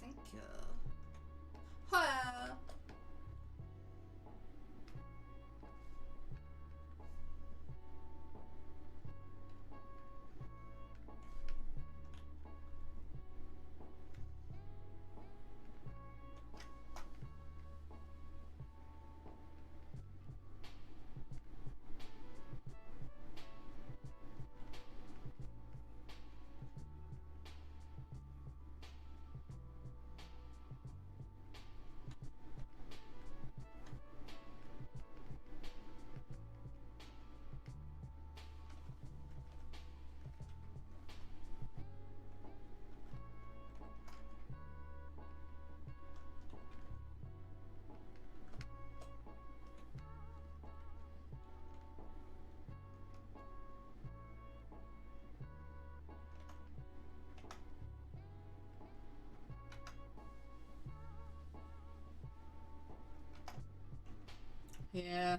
Thank you. Hello. Yeah.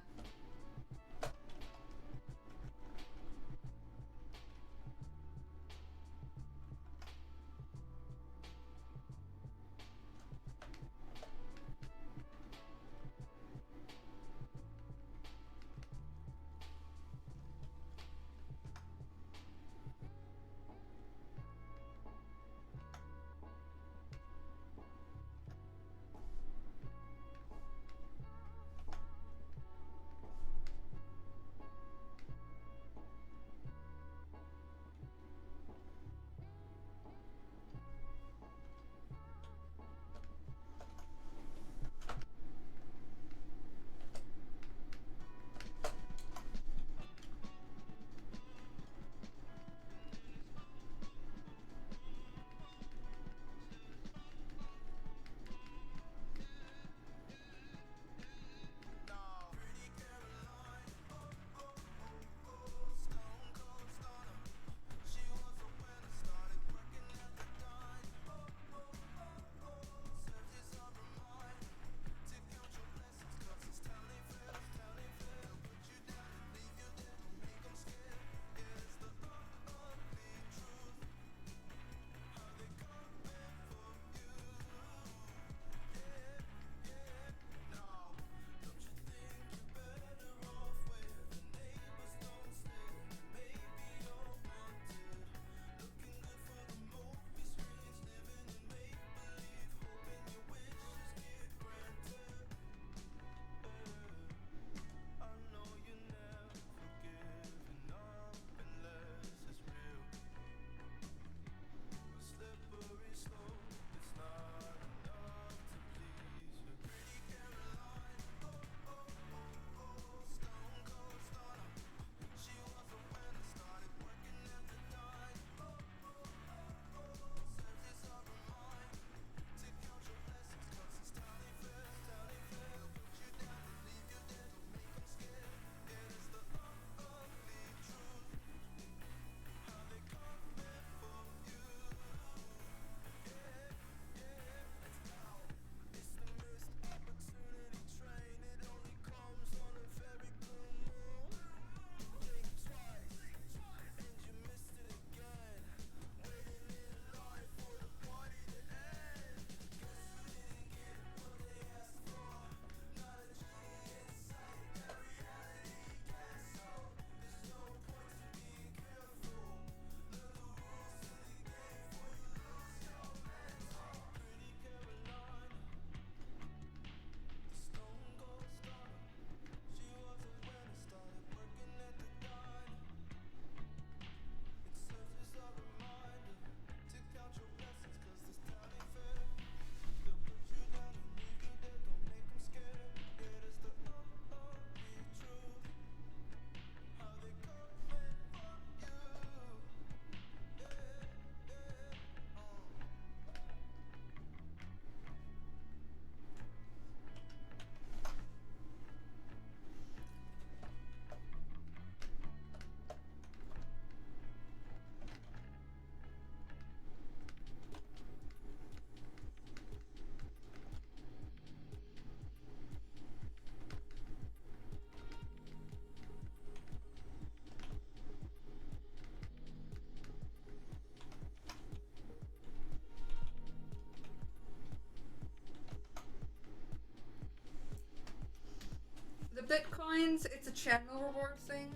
bitcoins. It's a channel reward thing.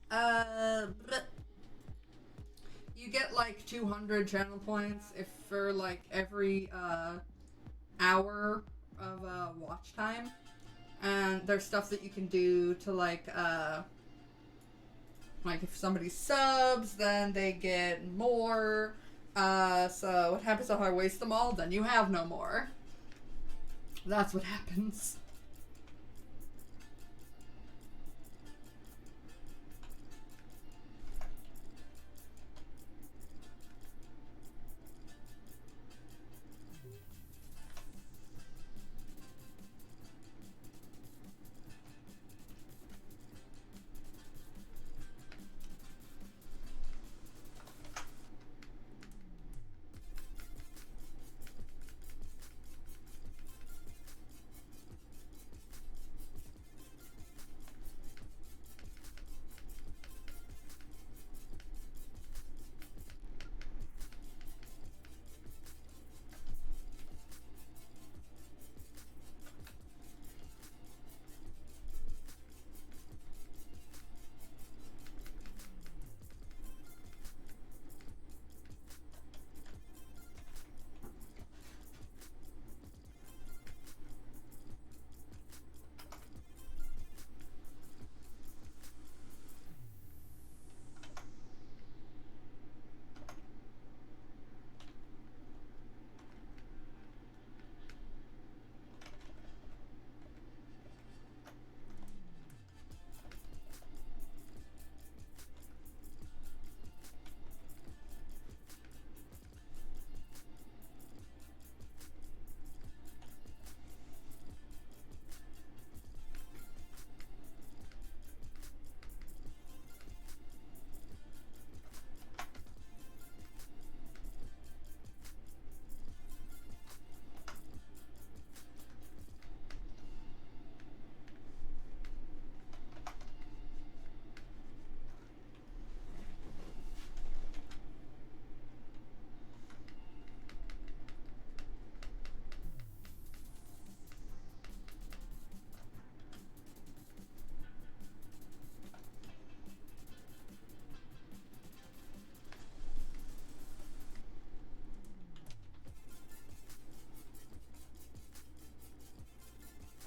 But you get like 200 channel points if for like every hour of watch time, and there's stuff that you can do to like if somebody subs, then they get more. So what happens if I waste them all? Then you have no more. That's what happens.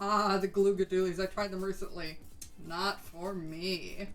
Ah, the Gloogadoolies. I tried them recently. Not for me.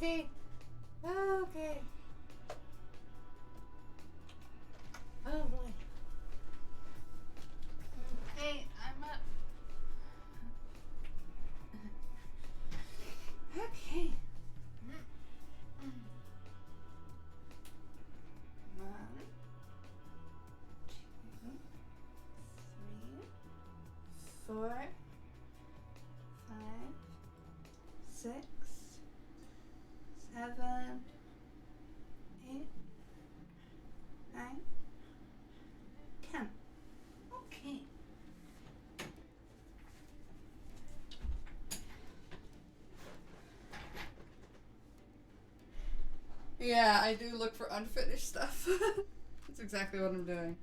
Okay. Okay. Oh boy. Okay, I'm up. Okay. One, two, 3, 4, 5, 6, 7, 8, 9, 10. Okay. Yeah, I do look for unfinished stuff. That's exactly what I'm doing.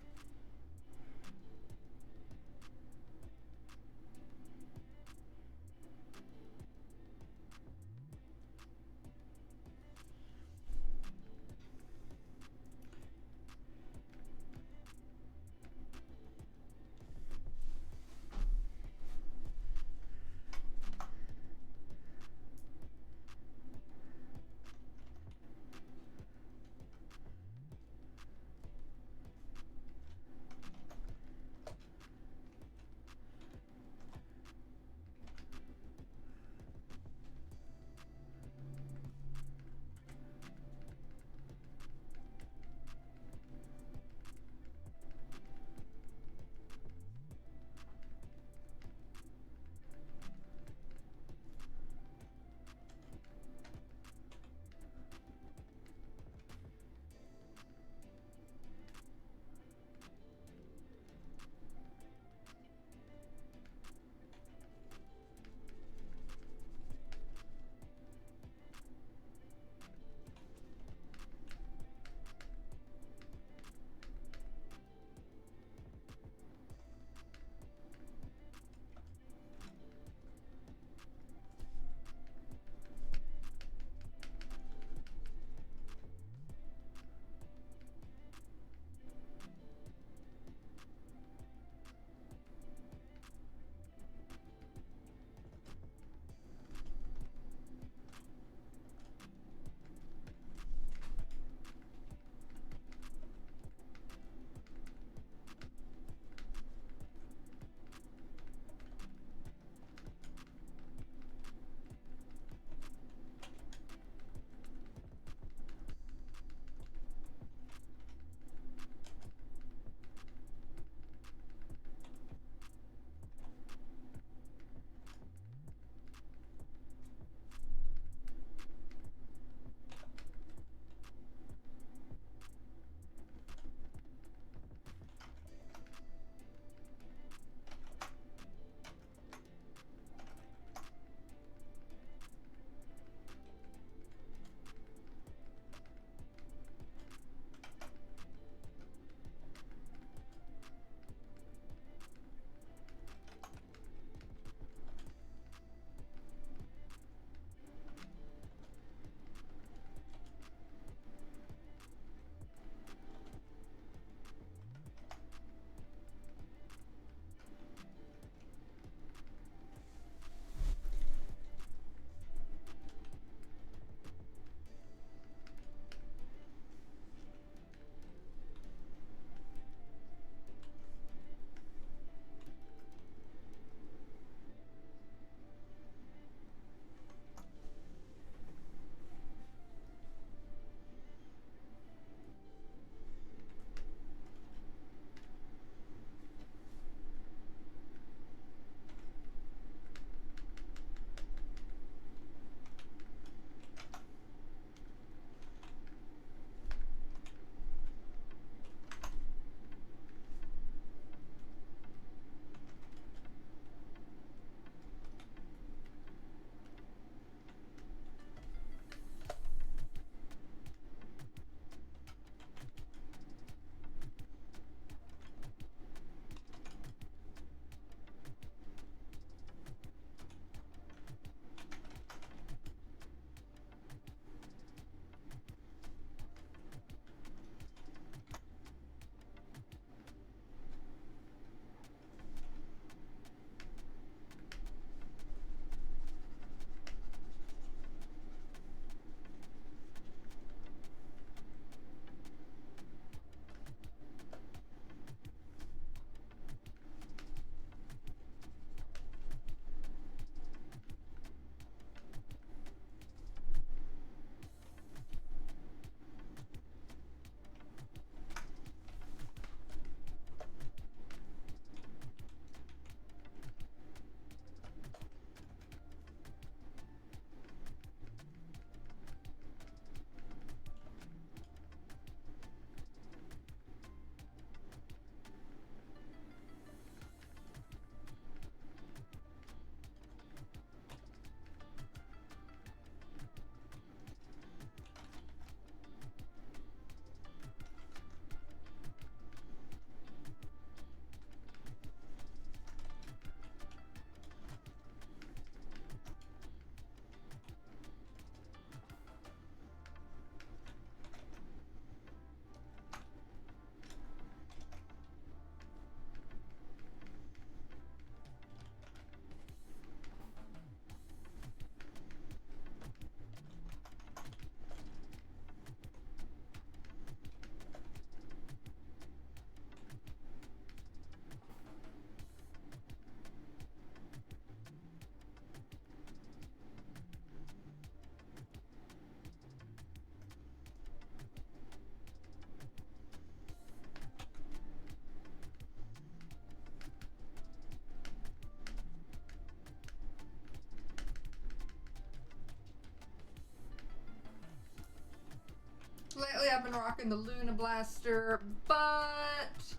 have been rocking the Luna Blaster, but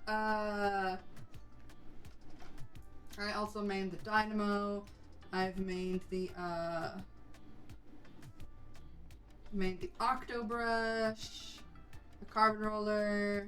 I also mained the Dynamo. I've mained the Octo Brush, the Carbon Roller.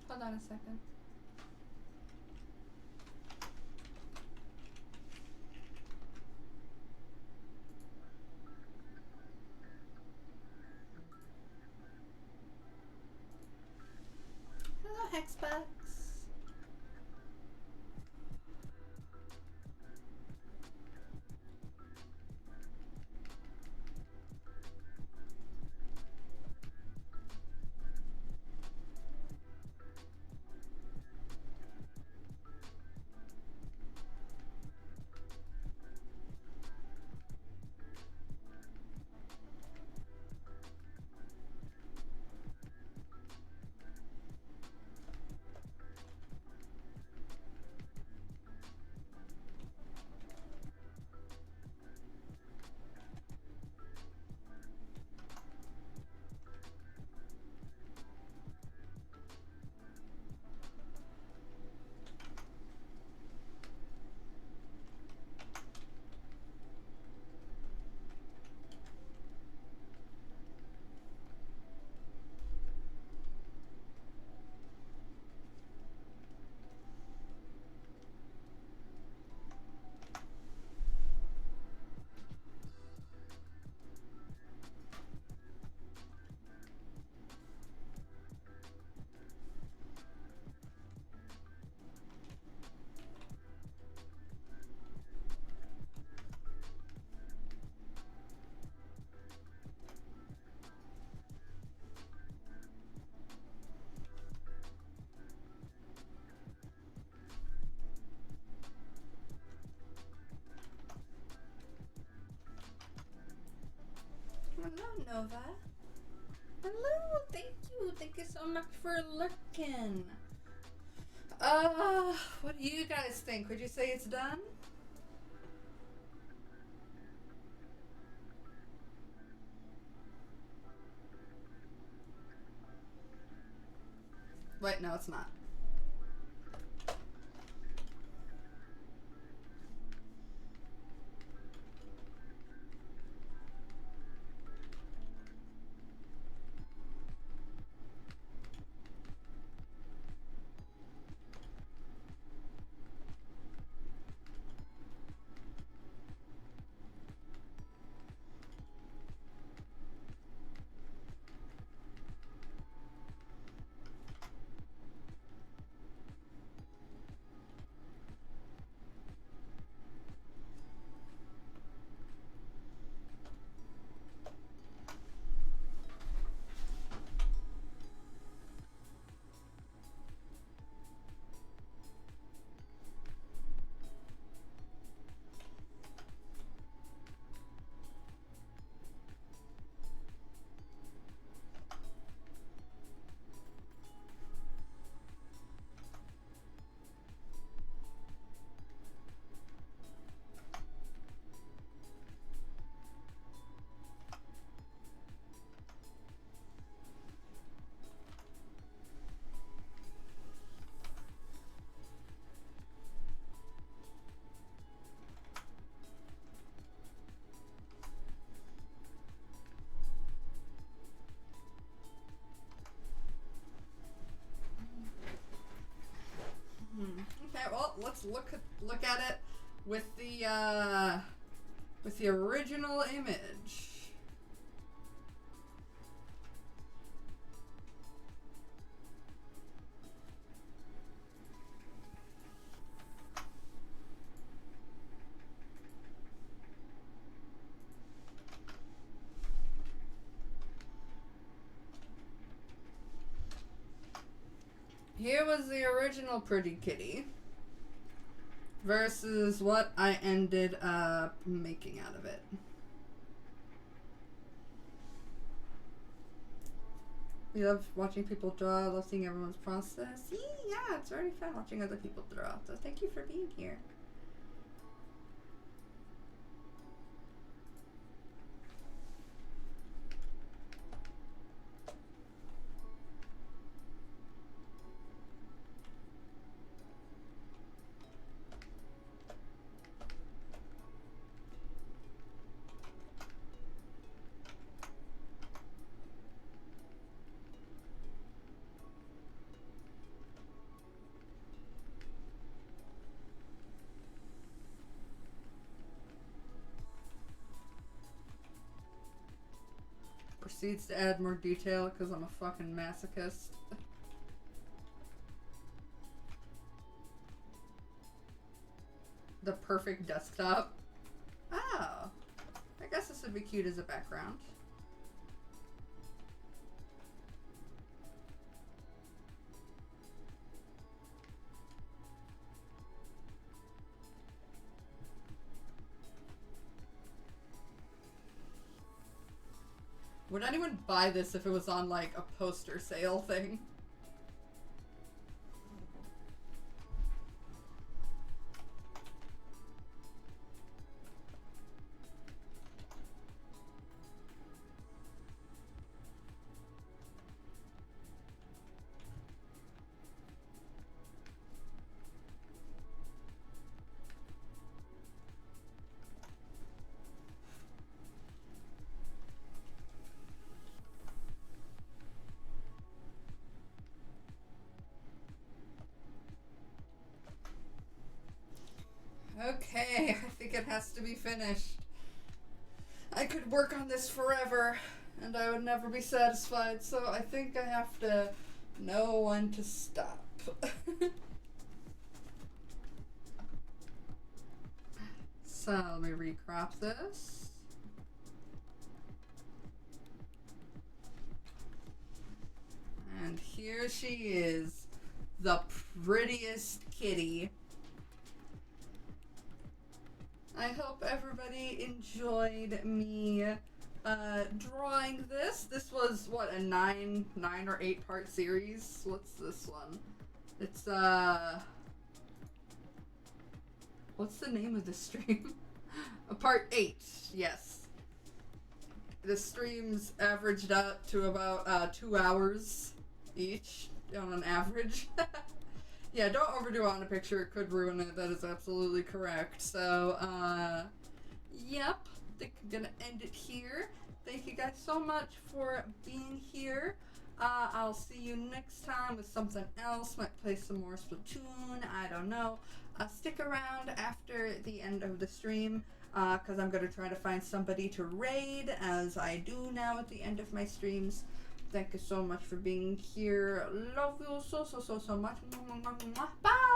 Hold on a second. Hello, Hexbugs. Hello, Nova. Hello, thank you. Thank you so much for lurking. What do you guys think? Would you say it's done? Wait, no, it's not. Okay, well, let's look at it with the original image. Here was the original Pretty Kitty versus what I ended up making out of it. We love watching people draw, love seeing everyone's process. Yeah, it's very fun watching other people draw. So thank you for being here. Proceeds to add more detail because I'm a fucking masochist. The perfect desktop. Oh. I guess this would be cute as a background. Would anyone buy this if it was on, like, a poster sale thing? Okay, I think it has to be finished. I could work on this forever, and I would never be satisfied, so I think I have to know when to stop. So, let me recrop this. And here she is, the prettiest kitty. I hope everybody enjoyed me drawing this. This was, what, a 9 or 8 part series? What's this one? It's, what's the name of the stream? Part 8, yes. The streams averaged up to about 2 hours each on an average. Yeah, don't overdo it on a picture, it could ruin it, that is absolutely correct. So, yep, I think I'm gonna end it here. Thank you guys so much for being here. I'll see you next time with something else, might play some more Splatoon, I don't know. Stick around after the end of the stream, because I'm going to try to find somebody to raid, as I do now at the end of my streams. Thank you so much for being here. Love you so much. Bye!